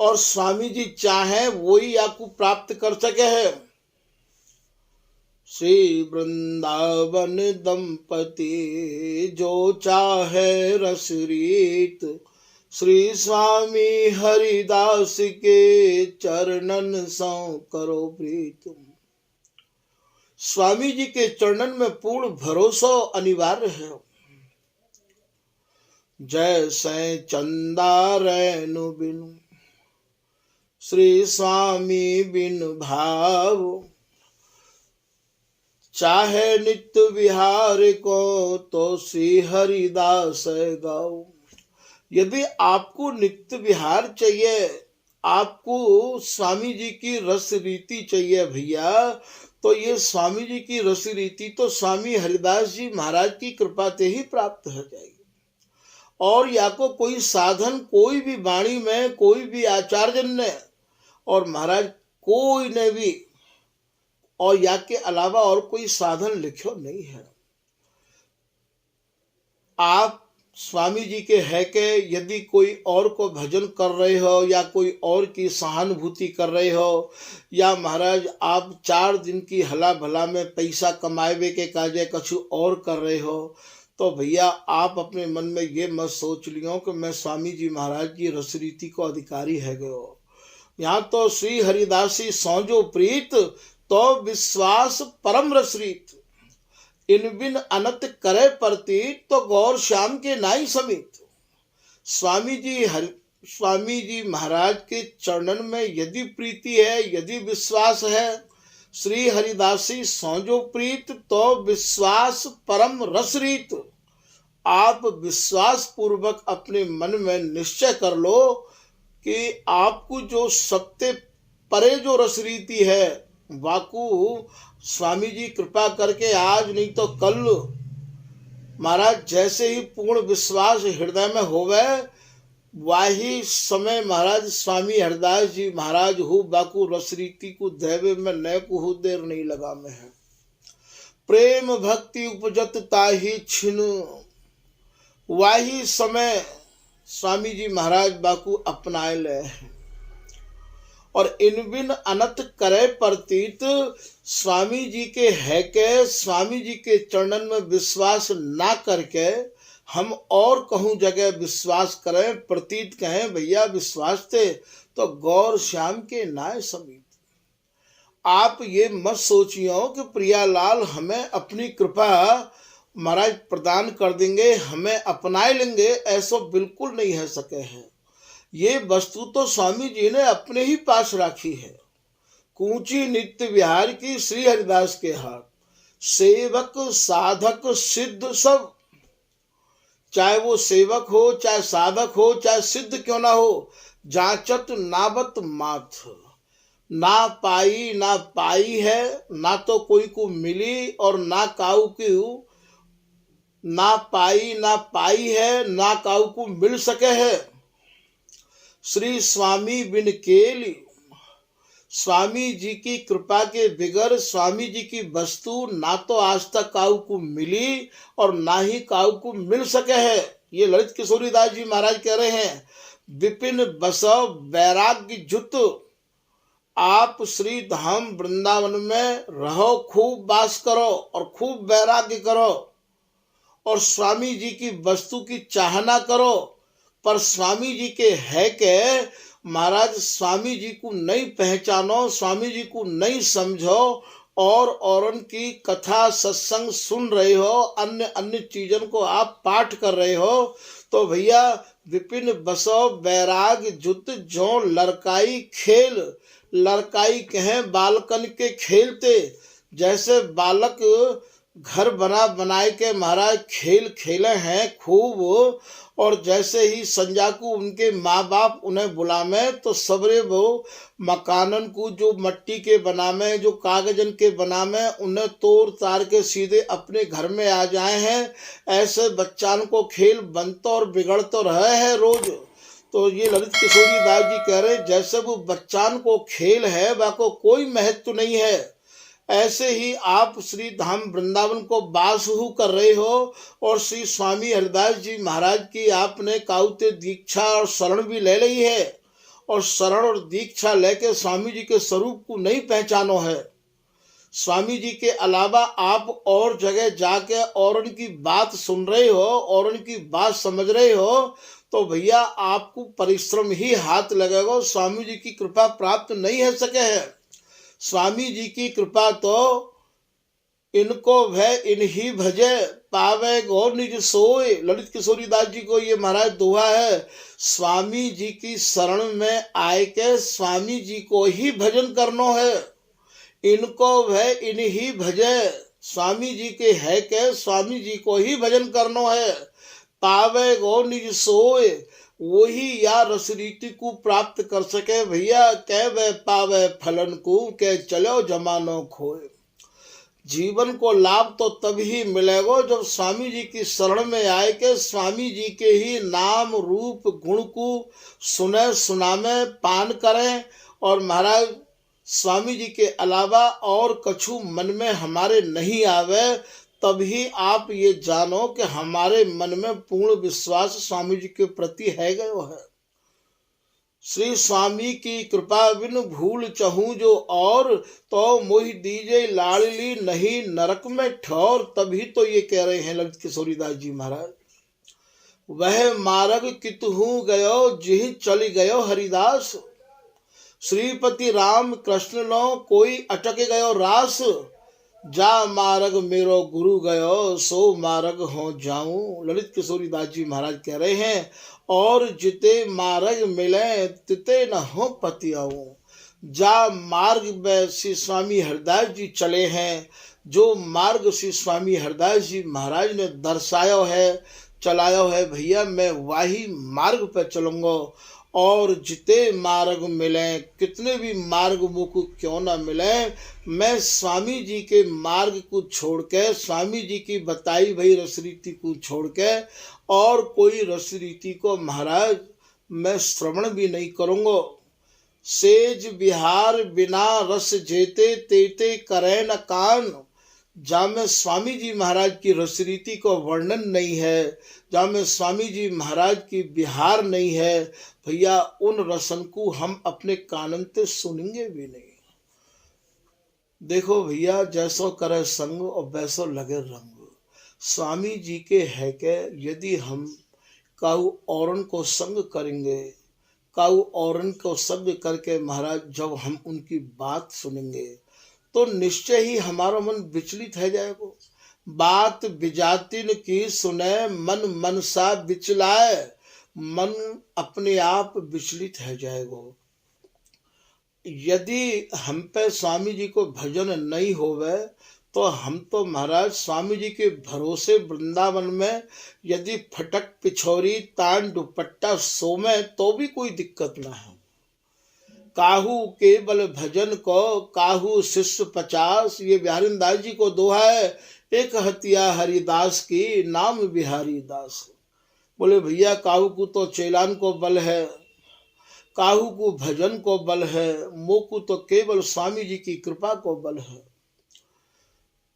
Speaker 1: और स्वामी जी चाहे वही आपको प्राप्त कर सके है। श्री वृंदावन दंपति जो चाहे रस रीत, श्री स्वामी हरिदास के चरणन सौ करो प्रीत। स्वामी जी के चरणन में पूर्ण भरोसा अनिवार्य है। जैसे चंदा रैनु बिनु, श्री स्वामी बिन भाव, चाहे नित्य विहार को तो श्री हरिदास गाओ। यदि आपको नित्य विहार चाहिए, आपको स्वामी जी की रस रीति चाहिए भैया, तो ये स्वामी जी की रस रीति तो स्वामी हरिदास जी महाराज की कृपा से ही प्राप्त हो जाएगी। और या को कोई साधन, कोई भी वाणी में कोई भी आचार्य ने और महाराज कोई ने भी और या के अलावा और कोई साधन लिखो नहीं है। आप स्वामी जी के है के यदि कोई और को भजन कर रहे हो या कोई और की सहानुभूति कर रहे हो, या महाराज आप 4 दिन की हला भला में पैसा कमाए के काजे कछु और कर रहे हो, तो भैया आप अपने मन में ये मत सोच लियो कि मैं स्वामी जी महाराज की रस रीति को अधिकारी है गयो। यहाँ तो श्री हरिदासी सौजो प्रीत, तो विश्वास परम रस रीत, इन बिन अनत करे प्रतीत, तो गौर श्याम के नाई समीत। स्वामी जी महाराज के चरणन में यदि प्रीति है, यदि विश्वास है, श्री हरिदासी सौजो प्रीत, तो विश्वास परम रस रीत। आप विश्वास पूर्वक अपने मन में निश्चय कर लो कि आपको जो सत्य परे जो रस रीति है, वाकू स्वामी जी कृपा करके आज नहीं तो कल महाराज जैसे ही पूर्ण विश्वास हृदय में होवे, वाही समय महाराज स्वामी हरदास जी महाराज हो बाकू रस रीति को देवे में न को देर नहीं लगा में है। प्रेम भक्ति उपजत ताही छिन, वाही समय स्वामी जी महाराज बाकू अपनाए ले। और इन बिन अनत करे प्रतीत, स्वामी जी के है के स्वामी जी के चरणन में विश्वास ना करके हम और कहूँ जगह विश्वास करें, प्रतीत कहें भैया विश्वास थे, तो गौर श्याम के नाय समीत। आप ये मत सोचियो कि प्रियालाल हमें अपनी कृपा महाराज प्रदान कर देंगे, हमें अपनाए लेंगे, ऐसा बिल्कुल नहीं है सके हैं। ये वस्तु तो स्वामी जी ने अपने ही पास राखी है। कूची नित्य विहार की श्री हरिदास के हाथ, सेवक साधक सिद्ध सब, चाहे वो सेवक हो, चाहे साधक हो, चाहे सिद्ध क्यों ना हो, जांचत नाबत माथ। ना पाई है, ना तो कोई को मिली और ना काऊ की, ना पाई है, ना काऊ को मिल सके है। श्री स्वामी बिन केली, स्वामी जी की कृपा के बिगर स्वामी जी की वस्तु ना तो आज तक काऊ को मिली और ना ही काऊ को मिल सके है। ये ललित किशोरीदास जी महाराज कह रहे हैं, विपिन बसव वैराग्य जुत, आप श्री धाम वृंदावन में रहो, खूब वास करो और खूब वैराग्य करो और स्वामी जी की वस्तु की चाहना करो। पर स्वामी जी के है के महाराज स्वामी जी को नहीं पहचानो, स्वामी जी को नहीं समझो और औरन की कथा सत्संग सुन रहे हो, अन्य चीजों को आप पाठ कर रहे हो, तो भैया विपिन बसो बैराग जुत जो लड़काई खेल, लड़काई कहें बालकन के खेलते, जैसे बालक घर बनाए के महाराज खेल खेले हैं खूब, और जैसे ही संजा को उनके माँ बाप उन्हें बुलावे तो सबरे वो मकानन को जो मट्टी के बनावे, जो कागजन के बनावे, उन्हें तोड़ तार के सीधे अपने घर में आ जाए हैं। ऐसे बच्चान को खेल बनता और बिगड़ तो रहे हैं रोज। तो ये ललित किशोरीदास जी कह रहे जैसे वो बच्चान को खेल है वह को कोई महत्व नहीं है, ऐसे ही आप श्री धाम वृंदावन को बासहु कर रहे हो और श्री स्वामी हरिदास जी महाराज की आपने काउते दीक्षा और शरण भी ले ली है और शरण और दीक्षा लेके स्वामी जी के स्वरूप को नहीं पहचानो है, स्वामी जी के अलावा आप और जगह जाके और उनकी बात सुन रहे हो और उनकी बात समझ रहे हो, तो भैया आपको परिश्रम ही हाथ लगेगा, स्वामी जी की कृपा प्राप्त नहीं हो सके है। स्वामी जी की कृपा तो इनको भय इन्हीं भजे, पावे गो निज सोए। ललित किशोरी दास जी को ये महाराज दोहा है, स्वामी जी की शरण में आए के स्वामी जी को ही भजन करनो है, इनको भय इन्हीं भजे। स्वामी जी के है के स्वामी जी को ही भजन करनो है, पावे गो निज सोए। वही या रसरीति को प्राप्त कर सके भैया, कह वे पावे फलन को, के चलो जमानो खोए। जीवन को लाभ तो तभी मिलेगा जब स्वामी जी की शरण में आए के स्वामी जी के ही नाम रूप गुण को सुने सुनामे पान करें। और महाराज स्वामी जी के अलावा और कछु मन में हमारे नहीं आवे, तभी आप ये जानो कि हमारे मन में पूर्ण विश्वास स्वामी जी के प्रति है गयो है। श्री स्वामी की कृपा बिन भूल चहूँ जो और, तो मोहि दीजे लाडली नहीं नरक में ठौर। तभी तो ये कह रहे हैं ललित किशोरी दास जी महाराज, वह मार्ग कितहु गयो जिहि चल गयो हरिदास। श्रीपति राम कृष्ण लो कोई अटक गयो रास, जा मार्ग मेरो गुरु गयो सो मार्ग हो जाऊं। ललित किशोरी दास जी महाराज कह रहे हैं, और जिते मार्ग मिले तिते न हो पति आऊं। जा मार्ग में श्री स्वामी हरदास जी चले हैं, जो मार्ग श्री स्वामी हरदास जी महाराज ने दर्शायो है, चलायो है, भैया मैं वही मार्ग पे चलूंगा। और जिते मार्ग मिले, कितने भी मार्ग मुख क्यों ना मिले, मैं स्वामी जी के मार्ग को छोड़ के, स्वामी जी की बताई भई रसरीति को छोड़ के और कोई रसरीति को महाराज मैं श्रवण भी नहीं करूँगा। सेज बिहार बिना रस जेते तेते करे न कान। जहाँ में स्वामी जी महाराज की रसरीति को वर्णन नहीं है, जहाँ में स्वामी जी महाराज की बिहार नहीं है, भैया उन रसन को हम अपने कानन से सुनेंगे भी नहीं। देखो भैया, जैसो करे संग और वैसो लगे रंग। स्वामी जी के है के यदि हम काऊ औरन को संग करेंगे, काऊ औरन को संग करके महाराज जब हम उनकी बात सुनेंगे, तो निश्चय ही हमारा मन विचलित है जाएगा। बात विजातिन की सुने मन मनसा विचलाए, मन अपने आप विचलित है जाएगा। यदि हम पे स्वामी जी को भजन नहीं होवे, तो हम तो महाराज स्वामी जी के भरोसे वृंदावन में यदि फटक पिछोरी तान दुपट्टा सोमे तो भी कोई दिक्कत ना है। काहू केवल भजन को काहू शिष्य 50, ये बिहारी दास जी को दोहा है। एक हत्या हरिदास की नाम बिहारी दास। बोले भैया काहू को तो चेलान को बल है, काहू को भजन को बल है, मोकू तो केवल स्वामी जी की कृपा को बल है।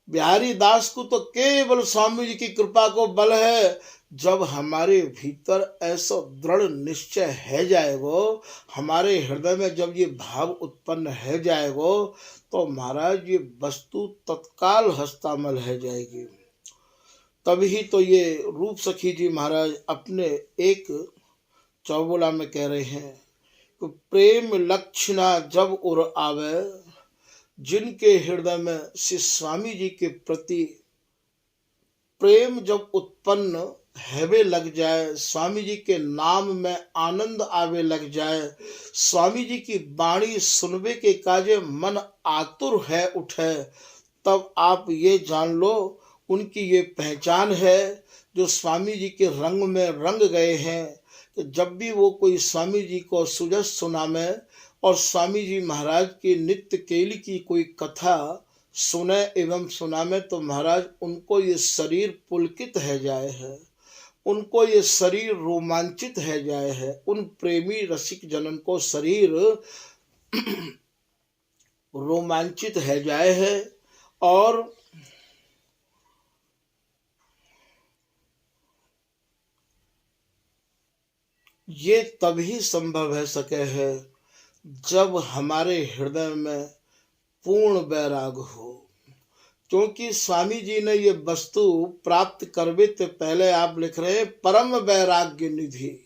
Speaker 1: बिहारी दास को तो केवल स्वामी जी की कृपा को बल है। जब हमारे भीतर ऐसा दृढ़ निश्चय है जाएगो, हमारे हृदय में जब ये भाव उत्पन्न है जाएगो, तो महाराज ये वस्तु तत्काल हस्तामल है जाएगी। तभी तो ये रूप सखी जी महाराज अपने एक चौबोला में कह रहे हैं कि प्रेम लक्षणा जब उर आवे, जिनके हृदय में श्री स्वामी जी के प्रति प्रेम जब उत्पन्न हैवे लग जाए, स्वामी जी के नाम में आनंद आवे लग जाए, स्वामी जी की वाणी सुनवे के काजे मन आतुर है उठे, तब आप ये जान लो उनकी ये पहचान है जो स्वामी जी के रंग में रंग गए हैं। कि जब भी वो कोई स्वामी जी को सुजस सुनामे और स्वामी जी महाराज की नित्य केली की कोई कथा सुने एवं सुनामे, तो महाराज उनको ये शरीर पुलकित है जाए है, उनको ये शरीर रोमांचित है जाए है। उन प्रेमी रसिक जनन को शरीर रोमांचित है जाए है। और ये तभी संभव है सके है जब हमारे हृदय में पूर्ण वैराग हो। क्योंकि स्वामी जी ने ये वस्तु प्राप्त करवे तो पहले आप लिख रहे हैं परम वैराग्य निधि।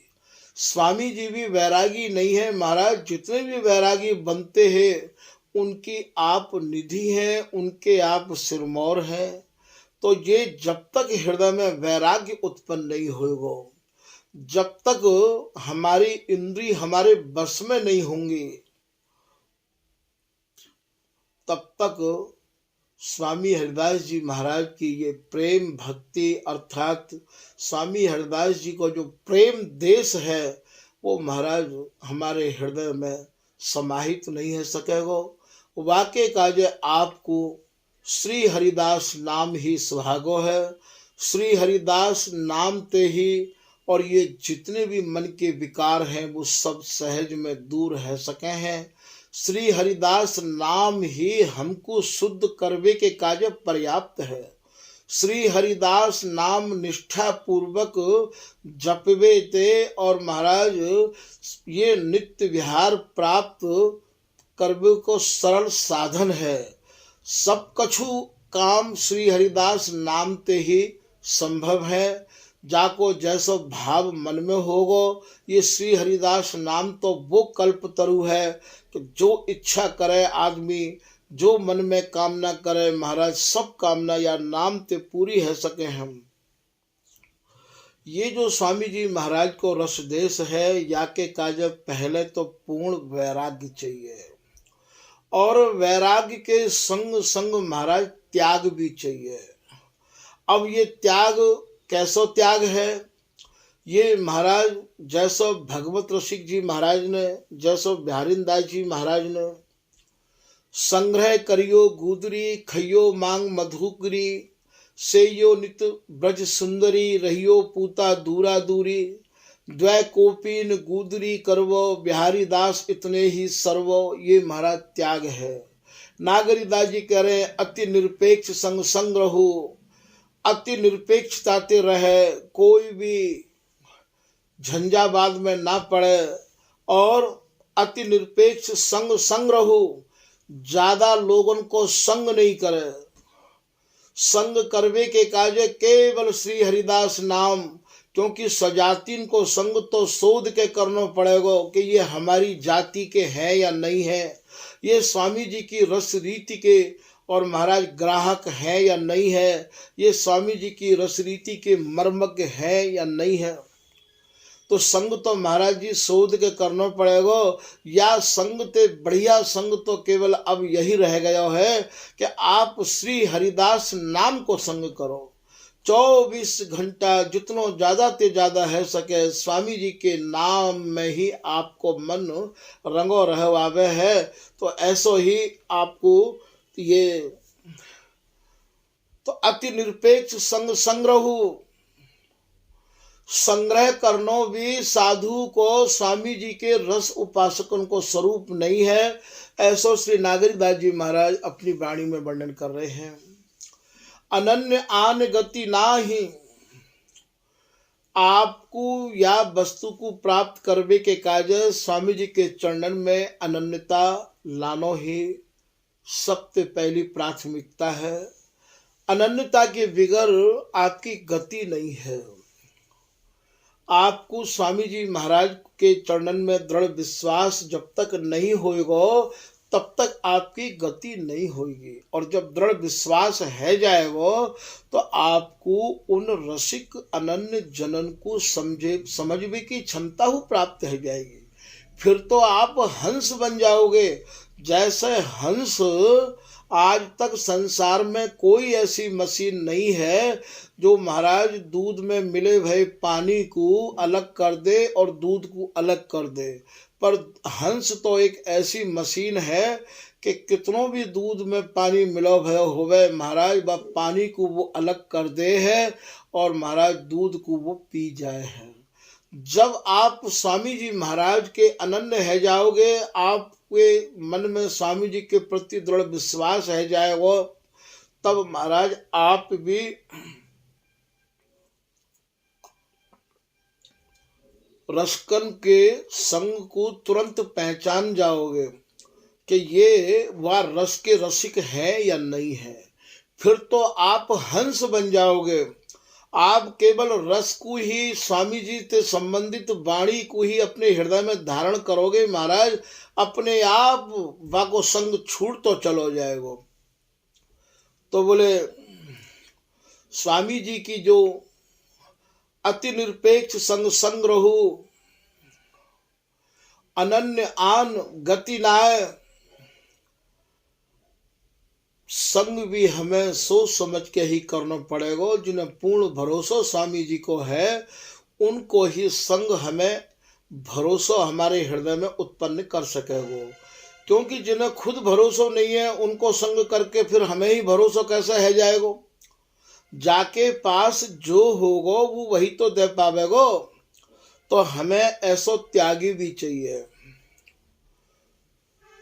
Speaker 1: स्वामी जी भी वैरागी नहीं है महाराज, जितने भी वैरागी बनते हैं उनकी आप निधि हैं, उनके आप सिरमौर हैं। तो ये जब तक हृदय में वैराग्य उत्पन्न नहीं होगा, जब तक हमारी इंद्रिय हमारे बस में नहीं होंगी, तब तक स्वामी हरिदास जी महाराज की ये प्रेम भक्ति अर्थात स्वामी हरिदास जी को जो प्रेम देश है वो महाराज हमारे हृदय में समाहित नहीं है सकेगा। वाकई काज आपको श्री हरिदास नाम ही सुहागो है। श्री हरिदास नाम ते ही और ये जितने भी मन के विकार हैं वो सब सहज में दूर है सके हैं। श्री हरिदास नाम ही हमको शुद्ध करवे के कार्य पर्याप्त है। श्री हरिदास नाम निष्ठा पूर्वक जपवे ते और महाराज ये नित्य विहार प्राप्त करवे को सरल साधन है। सब कछु काम श्री हरिदास नाम ते ही संभव है। जाको जैसो भाव मन में होगो, ये श्री हरिदास नाम तो वो कल्प तरु है कि जो इच्छा करे आदमी, जो मन में कामना करे महाराज सब कामना या नाम ते पूरी है सके हम। ये जो स्वामी जी महाराज को रस देश है या के काज पहले तो पूर्ण वैराग्य चाहिए और वैराग्य के संग संग महाराज त्याग भी चाहिए। अब ये त्याग कैसो त्याग है, ये महाराज जैसो भगवत रसिक जी महाराज ने, जैसो बिहारीदास जी महाराज ने संग्रह करियो गुदरी खइयो मांग मधुकरी सेयो नित ब्रज सुंदरी रहियो पूता दूरा दूरी द्वै कोपीन गुदरी करवो बिहारी दास इतने ही सर्वो। ये महाराज त्याग है। नागरीदास जी कह रहे हैं अति निरपेक्ष संग संग रहो, अति निरपेक्षता ते रहे, कोई भी झंझावाद में ना पड़े और अति निरपेक्ष संग संग रहो, ज्यादा लोगों को संग नहीं करे। संग करवे के काजे केवल श्री हरिदास नाम, क्योंकि सजातीन को संग तो शोध के करना पड़ेगा कि ये हमारी जाति के हैं या नहीं है, ये स्वामी जी की रस रीति के और महाराज ग्राहक है या नहीं है, ये स्वामी जी की रस रीति के मर्मज्ञ है या नहीं है। तो संग तो महाराज जी शोध के करना पड़ेगा। या संग ते बढ़िया संग तो केवल अब यही रह गया है कि आप श्री हरिदास नाम को संग करो। 24 घंटा जितना ज़्यादा ते ज़्यादा है सके स्वामी जी के नाम में ही आपको मन रंगो रहवावे है। तो ऐसो ही आपको ये तो अति निरपेक्ष संग संग्रह संग्रह करनो भी साधु को स्वामी जी के रस उपासकों को स्वरूप नहीं है। ऐसो श्री नागरिकदास जी महाराज अपनी वाणी में वर्णन कर रहे हैं। अनन्य आन गति नाही, आपको या वस्तु को प्राप्त करवे के काज स्वामी जी के चरणन में अनन्यता लानो ही सबसे पहली प्राथमिकता है। अनन्यता के बिगर आपकी गति नहीं है। आपको स्वामी जी महाराज के चरणन में दृढ़ विश्वास जब तक नहीं होगा तब तक आपकी गति नहीं होगी। और जब दृढ़ विश्वास है जाएगा तो आपको उन रसिक अनन्य जनन को समझने की क्षमता हो प्राप्त हो जाएगी। फिर तो आप हंस बन जाओगे। जैसे हंस आज तक संसार में कोई ऐसी मशीन नहीं है जो महाराज दूध में मिले भए पानी को अलग कर दे और दूध को अलग कर दे, पर हंस तो एक ऐसी मशीन है कि कितनों भी दूध में पानी मिलो भयो होवे महाराज वह पानी को वो अलग कर दे है और महाराज दूध को वो पी जाए है। जब आप स्वामी जी महाराज के अनन्य है जाओगे, आपके मन में स्वामी जी के प्रति दृढ़ विश्वास है जाएगा, तब महाराज आप भी रसकन के संग को तुरंत पहचान जाओगे कि ये वह रस के रसिक हैं या नहीं है। फिर तो आप हंस बन जाओगे। आप केवल रस को ही, स्वामी जी से संबंधित वाणी को ही अपने हृदय में धारण करोगे महाराज, अपने आप वाको संग छूट तो चलो जाएगो। तो बोले स्वामी जी की जो अति निरपेक्ष संग संग रहू, अनन्य आन गति नाय, संग भी हमें सोच समझ के ही करना पड़ेगा। जिन्हें पूर्ण भरोसा स्वामी जी को है उनको ही संग हमें भरोसा हमारे हृदय में उत्पन्न कर सकेगा। क्योंकि जिन्हें खुद भरोसा नहीं है उनको संग करके फिर हमें ही भरोसा कैसे है जाएगा। जाके पास जो होगा वो वही तो दे पावेगो। तो हमें ऐसा त्यागी भी चाहिए।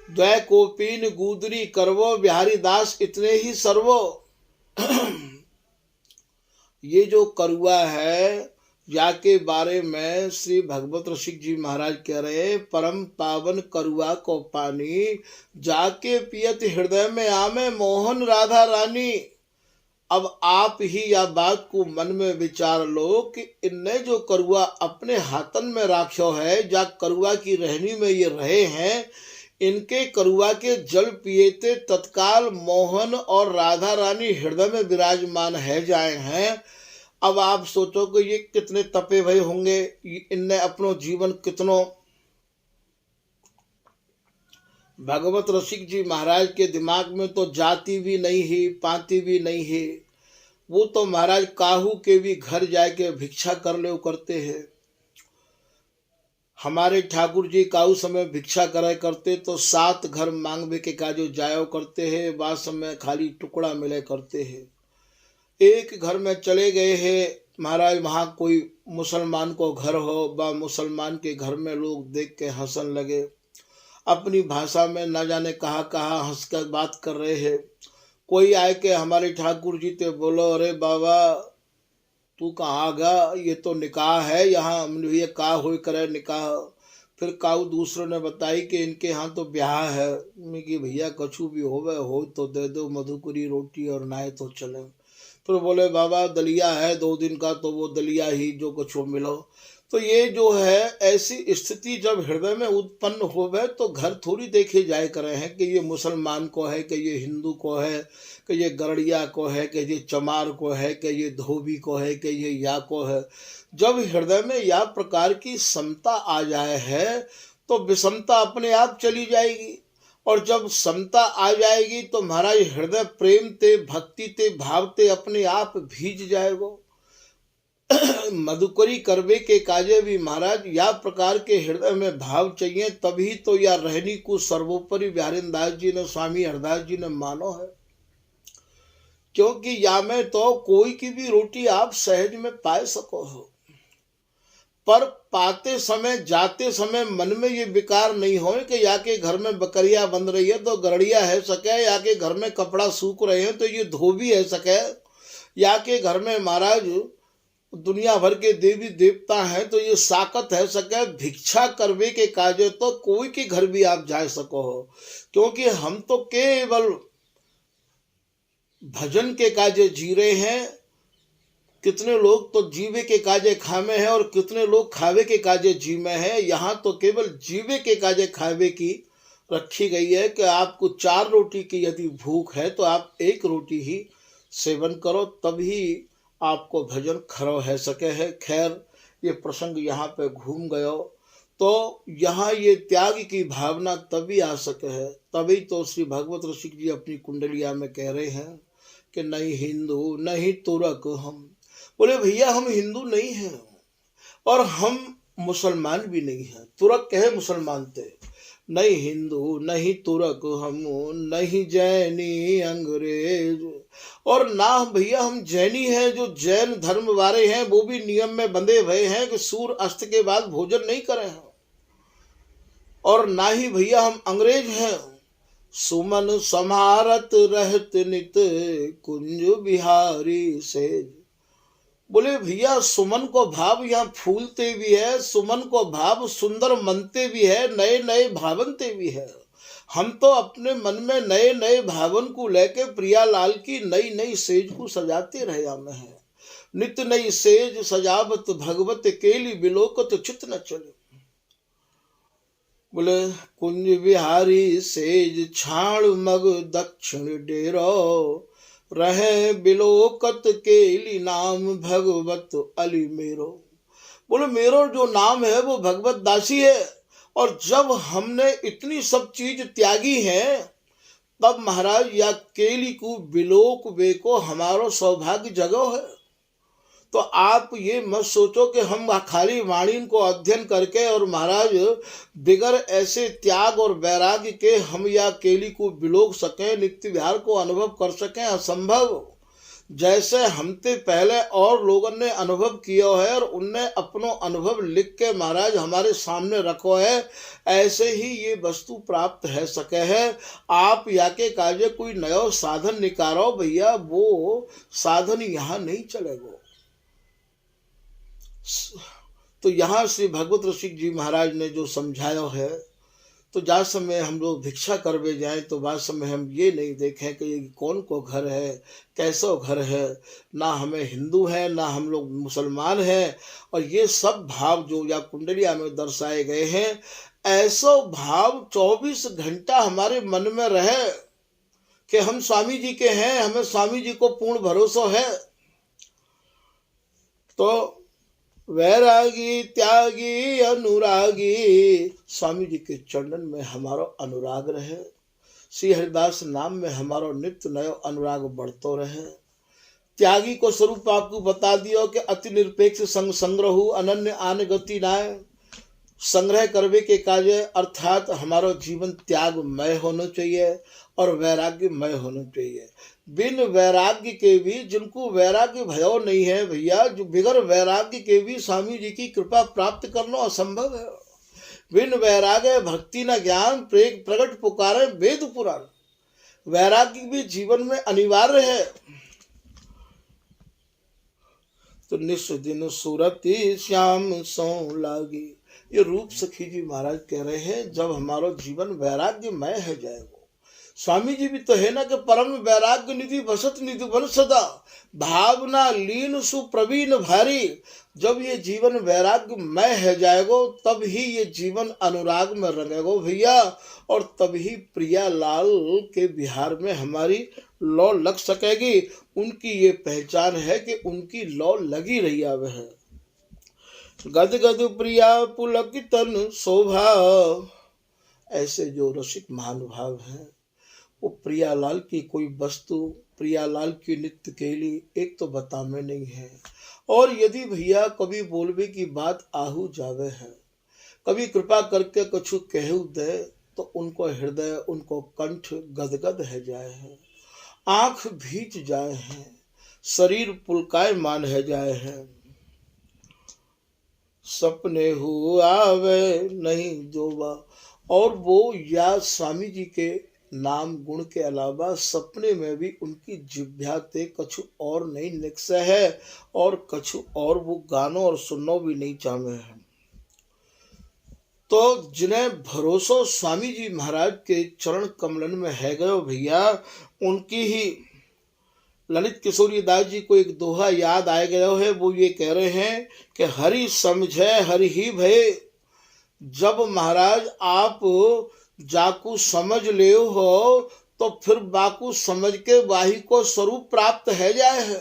Speaker 1: द्वै कोपीन गुदरी करवो, बिहारी दास इतने ही सर्वो। ये जो करुआ है या के बारे में श्री भगवत रसिक जी महाराज कह रहे हैं, परम पावन करुआ को पानी, जाके पियत हृदय में आमे मोहन राधा रानी। अब आप ही या बात को मन में विचार लो कि इनने जो करुआ अपने हाथन में राख्यो है, जा करुआ की रहनी में ये रहे हैं, इनके करुआ के जल पिएते तत्काल मोहन और राधा रानी हृदय में विराजमान है जाए हैं। अब आप सोचो कि ये कितने तपे भय होंगे, इनने अपनो जीवन कितनों। भगवत रसिक जी महाराज के दिमाग में तो जाति भी नहीं है, पाति भी नहीं है। वो तो महाराज काहू के भी घर जाके भिक्षा कर ले करते हैं। हमारे ठाकुर जी काऊ समय भिक्षा कराए करते तो 7 घर मांगवे के काजो जायो करते हैं, बाद समय खाली टुकड़ा मिले करते हैं। एक घर में चले गए हैं महाराज, वहाँ कोई मुसलमान को घर हो, बा मुसलमान के घर में लोग देख के हंसन लगे, अपनी भाषा में न जाने कहाँ कहाँ हंस कर बात कर रहे हैं। कोई आए के हमारे ठाकुर जी ते बोलो, अरे बाबा तू कहाँ गया, ये तो निकाह है यहाँ, ये का हो करे निकाह। फिर काऊ दूसरों ने बताई कि इनके यहाँ तो ब्याह है। मैं कि भैया कछु भी हो तो दे दो मधुकरी रोटी और नाए तो चले। फिर बोले बाबा दलिया है 2 दिन का, तो वो दलिया ही जो कछु मिलो। तो ये जो है ऐसी स्थिति जब हृदय में उत्पन्न होवे तो घर थोड़ी देखे जाए करे हैं कि ये मुसलमान को है, कि ये हिंदू को है, कि ये गरड़िया को है, कि ये चमार को है, कि ये धोबी को है, कि ये या को है। जब हृदय में या प्रकार की समता आ जाए है तो विषमता अपने आप चली जाएगी। और जब समता आ जाएगी तो महाराज हृदय प्रेम ते, भक्ति ते, भाव ते अपने आप भीज जाएगा। मधुकरी करवे के काजे भी महाराज या प्रकार के हृदय में भाव चाहिए, तभी तो या रहनी को सर्वोपरि बिहारीदास जी ने, स्वामी हरदास जी ने मानो है। क्योंकि या में तो कोई की भी रोटी आप सहज में पाए सको हो, पर पाते समय जाते समय मन में ये विकार नहीं हो कि या के घर में बकरिया बन रही है तो गरड़िया है सके, या के घर में कपड़ा सूख रहे हैं तो ये धोबी है सके, या के घर में महाराज दुनिया भर के देवी देवता हैं तो ये साकत है सके। भिक्षा करवे के काजे तो कोई के घर भी आप जा सको हो, क्योंकि हम तो केवल भजन के काजे जी रहे हैं। कितने लोग तो जीवे के काजे खामे हैं और कितने लोग खावे के काजे जीमे हैं। यहाँ तो केवल जीवे के काजे खावे की रखी गई है कि आपको 4 रोटी की यदि भूख है तो आप 1 रोटी ही सेवन करो, तभी आपको भजन खरो है सके है। खैर ये प्रसंग यहाँ पे घूम गयो तो यहाँ ये त्याग की भावना तभी आ सके है। तभी तो श्री भगवत रसिक जी अपनी कुंडलिया में कह रहे हैं कि नहीं हिंदू नहीं तुरक हम। बोले भैया हम हिंदू नहीं हैं और हम मुसलमान भी नहीं हैं। तुरक कहे मुसलमान थे, नहीं हिंदू नहीं तुरक हम, नहीं जैनी अंग्रेज, और ना भैया हम जैनी हैं जो जैन धर्म वाले हैं वो भी नियम में बंधे हुए हैं कि सूर्य अस्त के बाद भोजन नहीं करें हैं, और ना ही भैया हम अंग्रेज हैं सुमन समारत रहत नित कुंज बिहारी से। बोले भैया सुमन को भाव यहाँ फूलते भी है, सुमन को भाव सुंदर मनते भी है, नए नए भावनते भी है। हम तो अपने मन में नए नए भावन को लेके प्रियालाल की नई नई सेज को सजाते रहे हमें हैं। नित नई सेज सजावत भगवत केली बिलोकत चित न चले। बोले कुंज बिहारी सेज छाण मग दक्षिण डेरो, रहे बिलोकत केली नाम भगवत अली मेरो। बोले मेरो जो नाम है वो भगवत दासी है, और जब हमने इतनी सब चीज त्यागी है तब महाराज या केली को बिलोक वे को हमारो सौभाग्य जगह है। तो आप ये मत सोचो कि हम खाली वाणी को अध्ययन करके और महाराज बिगर ऐसे त्याग और वैराग्य के हम या केली को बिलोक सकें, नित्य विहार को अनुभव कर सकें, असंभव। जैसे हमसे पहले और लोगों ने अनुभव किया है और उनने अपनो अनुभव लिख के महाराज हमारे सामने रखो है, ऐसे ही ये वस्तु प्राप्त है सके है। आप या के काजे कोई नया साधन निकालो भैया, वो साधन यहाँ नहीं चलेगा। तो यहाँ श्री भगवत रसिक जी महाराज ने जो समझाया है, तो जा समय हम लोग भिक्षा करवे जाएं तो बाद समय हम ये नहीं देखें कि ये कौन को घर है, कैसा घर है, ना हमें हिंदू है ना हम लोग मुसलमान हैं। और ये सब भाव जो या कुंडलिया में दर्शाए गए हैं, ऐसा भाव 24 घंटा हमारे मन में रहे कि हम स्वामी जी के हैं, हमें स्वामी जी को पूर्ण भरोसा है। तो वैरागी त्यागी अनुरागी स्वामी जी के चरणन में हमारा अनुराग रहे, श्री हरिदास नाम में हमारा नित्य नयो अनुराग बढ़तो रहे। त्यागी को स्वरूप आपको बता दियो कि अति निरपेक्ष संग संग्रहु अनन्य आन गति नाय। संग्रह करवे के कार्य अर्थात हमारा जीवन त्यागमय होना चाहिए और वैराग्यमय होना चाहिए। बिन वैराग्य के भी, जिनको वैराग्य भयो नहीं है भैया, जो बिगर वैराग्य के भी स्वामी जी की कृपा प्राप्त करना असंभव है। बिन वैराग्य भक्ति न ज्ञान प्रगट पुकारे वेद पुराण। वैराग्य भी जीवन में अनिवार्य है। तो निश दिन सूरती श्याम सो लागी, ये रूप सखी जी महाराज कह रहे हैं जब हमारा जीवन वैराग्यमय है जाएगा। स्वामी जी भी तो है ना कि परम वैराग्य निधि वसत निधि बन सदा, भावना लीन सुप्रवीण भारी। जब ये जीवन वैराग्यमय है जाएगा तब ही ये जीवन अनुराग में रंगेगा भैया, और तभी प्रियालाल के बिहार में हमारी लौ लग सकेगी। उनकी ये पहचान है कि उनकी लौ लगी रही आवे है। गद गद प्रिया पुलक तन शोभा, ऐसे जो रसिक महानुभाव हैं वो प्रियालाल की कोई वस्तु, प्रियालाल की नित्य केली एक तो बता में नहीं है। और यदि भैया कभी बोलबे की बात आहू जावे है, कभी कृपा करके कछु कहू दे, तो उनको हृदय, उनको कंठ गदगद है जाए हैं, आंख भीज जाए हैं, शरीर पुलकायमान है जाए हैं। सपने हो आवे नहीं जोवा, और वो या स्वामी जी के नाम गुण के अलावा सपने में भी उनकी जिह्वा ते कछु और नहीं निकसे है, और कछु और वो गानों और सुननो भी नहीं चाहे हैं। तो जिन्हें भरोसा स्वामी जी महाराज के चरण कमलन में है गयो भैया, उनकी ही ललित किशोरी दास जी को एक दोहा याद आए गया है। वो ये कह रहे हैं कि हरि समझे हरि ही भय। जब महाराज आप जाकू समझ ले हो तो फिर बाकू समझ के वाही को स्वरूप प्राप्त है जाए है।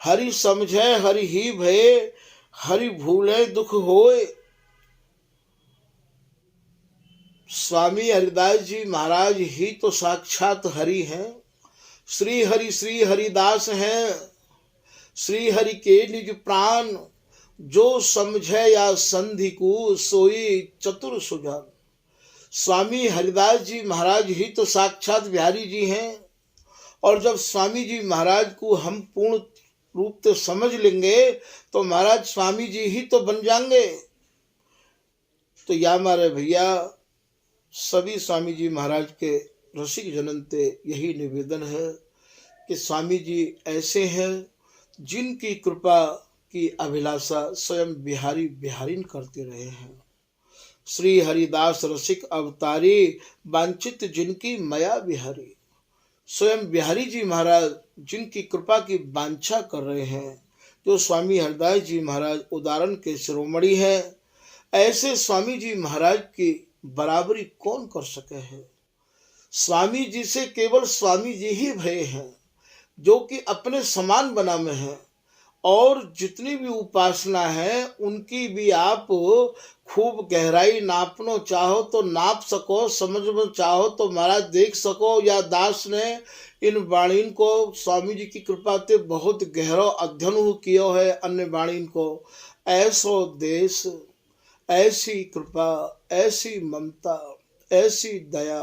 Speaker 1: हरि समझे हरि ही भय, हरि भूले दुख होए। स्वामी हरिदास जी महाराज ही तो साक्षात हरि हैं, श्री हरिदास हैं। श्री हरि के निज प्राण, जो समझे या संधि को सोई चतुर सुजान। स्वामी हरिदास जी महाराज ही तो साक्षात बिहारी जी हैं, और जब स्वामी जी महाराज को हम पूर्ण रूप से समझ लेंगे तो महाराज स्वामी जी ही तो बन जाएंगे। तो या हमारे भैया सभी स्वामी जी महाराज के रसिक जनन ते यही निवेदन है कि स्वामी जी ऐसे हैं जिनकी कृपा की अभिलाषा स्वयं बिहारी बिहारिन करते रहे हैं। श्री हरिदास रसिक अवतारी, वांछित जिनकी माया बिहारी। स्वयं बिहारी जी महाराज जिनकी कृपा की वांछा कर रहे हैं, जो स्वामी हरदास जी महाराज उदाहरण के शिरोमणि हैं, ऐसे स्वामी जी महाराज की बराबरी कौन कर सके है। स्वामी जी से केवल स्वामी जी ही भय हैं, जो कि अपने समान बना में हैं। और जितनी भी उपासना है उनकी भी आप खूब गहराई नापनो चाहो तो नाप सको, समझना चाहो तो महाराज देख सको। या दास ने इन वाणीन को स्वामी जी की कृपा से बहुत गहरो अध्ययन कियो है। अन्य वाणीन को ऐसो देश, ऐसी कृपा, ऐसी ममता, ऐसी दया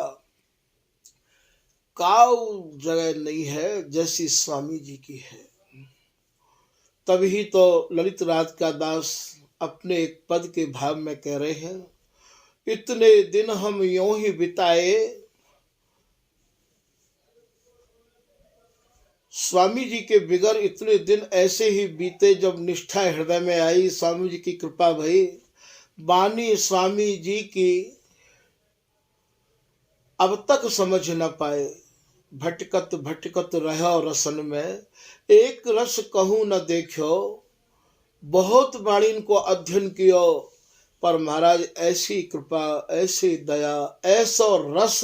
Speaker 1: काउ जगह नहीं है जैसी स्वामी जी की है। तभी तो ललित राज का दास अपने एक पद के भाव में कह रहे हैं, इतने दिन हम यूं ही बिताए, स्वामी जी के बिगर इतने दिन ऐसे ही बीते। जब निष्ठा हृदय में आई, स्वामी जी की कृपा भई, बानी स्वामी जी की अब तक समझ न पाए। भटकत भटकत रहो रसन में, एक रस कहूँ न देखो। बहुत वाणीन को अध्ययन कियो, पर महाराज ऐसी कृपा, ऐसी दया, ऐसा रस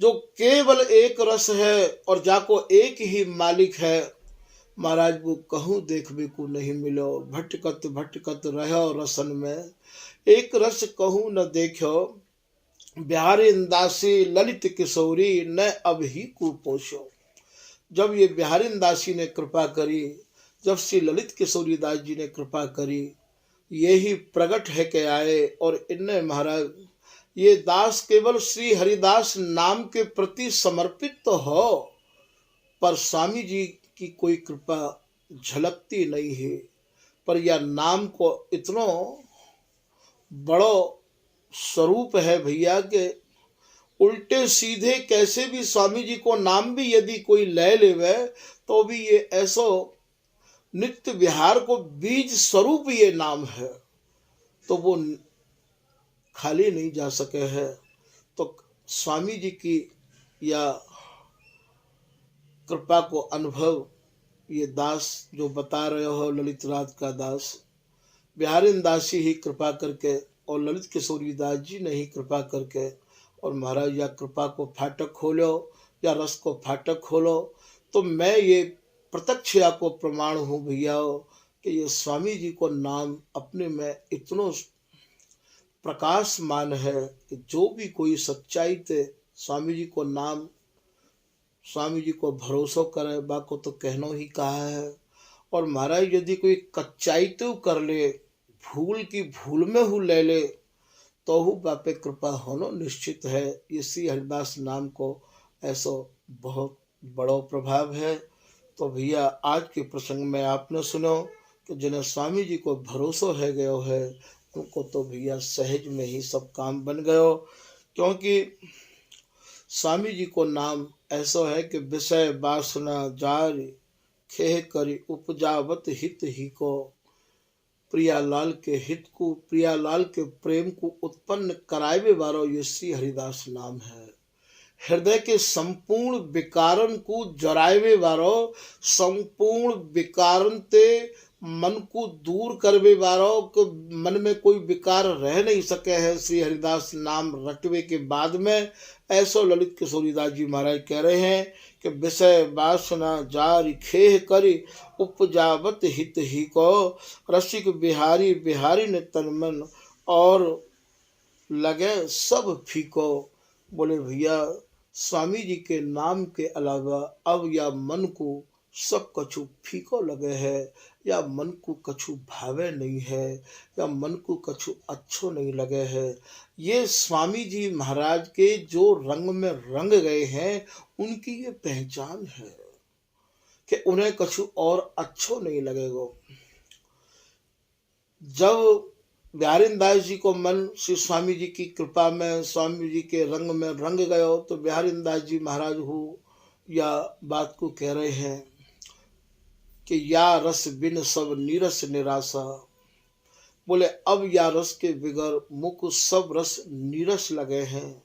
Speaker 1: जो केवल एक रस है और जाको एक ही मालिक है, महाराज वो कहूँ देखने को नहीं मिलो। भटकत भटकत रहो रसन में, एक रस कहूँ न देखो। बिहारी दासी ललित किशोरी न अब ही कुपोषो। जब ये बिहारी दासी ने कृपा करी, जब श्री ललित किशोरी दास जी ने कृपा करी, यही प्रकट है के आए। और इनने महाराज ये दास केवल श्री हरिदास नाम के प्रति समर्पित तो हो, पर स्वामी जी की कोई कृपा झलकती नहीं है। पर यह नाम को इतनो बड़ो स्वरूप है भैया के उल्टे सीधे कैसे भी स्वामी जी को नाम भी यदि कोई ले लेवे तो भी ये ऐसो नित्य विहार को बीज स्वरूप ये नाम है, तो वो खाली नहीं जा सके है। तो स्वामी जी की या कृपा को अनुभव ये दास जो बता रहे हो, ललित राज का दास, बिहारी दासी ही कृपा करके और ललित किशोरी दास जी ने ही कृपा करके, और महाराज या कृपा को फाटक खोलो या रस को फाटक खोलो। तो मैं ये प्रत्यक्ष को प्रमाण हूँ भैया कि ये स्वामी जी को नाम अपने में इतनो प्रकाशमान है कि जो भी कोई सच्चाई ते स्वामी जी को नाम, स्वामी जी को भरोसा करे, बाको तो कहनो ही कहा है। और महाराज यदि कोई कच्चाई तो कर ले, भूल की भूल में हूँ ले ले, तो हूँ बापे कृपा होनो निश्चित है। इसी हरिदास नाम को ऐसा बहुत बड़ो प्रभाव है। तो भैया आज के प्रसंग में आपने सुनो कि जिन्हें स्वामी जी को भरोसा है गयो है, उनको तो भैया सहज में ही सब काम बन गयो। क्योंकि स्वामी जी को नाम ऐसा है कि विषय वासना जारी खेह करी उपजावत हित ही को। प्रियालाल के हित को, प्रियालाल के प्रेम को उत्पन्न करावे वालो ये श्री हरिदास नाम है। हृदय के संपूर्ण विकारन को जरावे वालो, संपूर्ण विकारन ते मन को दूर करवे वालो, को मन में कोई विकार रह नहीं सके है श्री हरिदास नाम रटवे के बाद में। ऐसो ललित किशोरी दास जी महाराज कह रहे हैं कि विषय वासना जारी खेह करी उपजावत हित ही को। रसिक बिहारी बिहारी ने तन मन और लगे सब फीको। बोले भैया स्वामी जी के नाम के अलावा अब या मन को सब कछु फीको लगे है, या मन को कछु भावे नहीं है, या मन को कछु अच्छो नहीं लगे है। ये स्वामी जी महाराज के जो रंग में रंग गए हैं, उनकी ये पहचान है कि उन्हें कछु और अच्छो नहीं लगेगा। जब बिहारी दास जी को मन श्री स्वामी जी की कृपा में, स्वामी जी के रंग में रंग गयो, तो बिहारी दास जी महाराज हो या बात को कह रहे हैं कि या रस बिन सब नीरस निराशा। बोले अब या रस के बिगर मुख सब रस नीरस लगे हैं।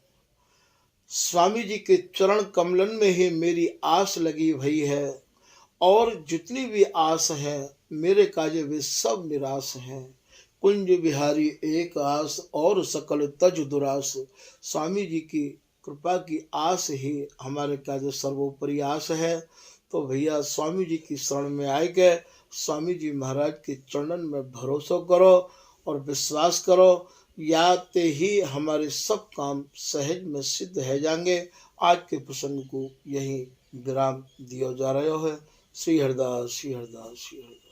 Speaker 1: स्वामी जी के चरण कमलन में ही मेरी आस लगी हुई है, और जितनी भी आस है मेरे काजे वे सब निराश हैं। कुंज बिहारी एक आस और सकल तज दुरास। स्वामी जी की कृपा की आस ही हमारे काजे सर्वोपरि आस है। तो भैया स्वामी जी की शरण में आए गए, स्वामी जी महाराज के चरणन में भरोसा करो और विश्वास करो, याते ही हमारे सब काम सहज में सिद्ध है जाएंगे। आज के प्रसंग को यही विराम दिया जा रहा है। श्री हरदास, श्री हरदास, श्री हरदास।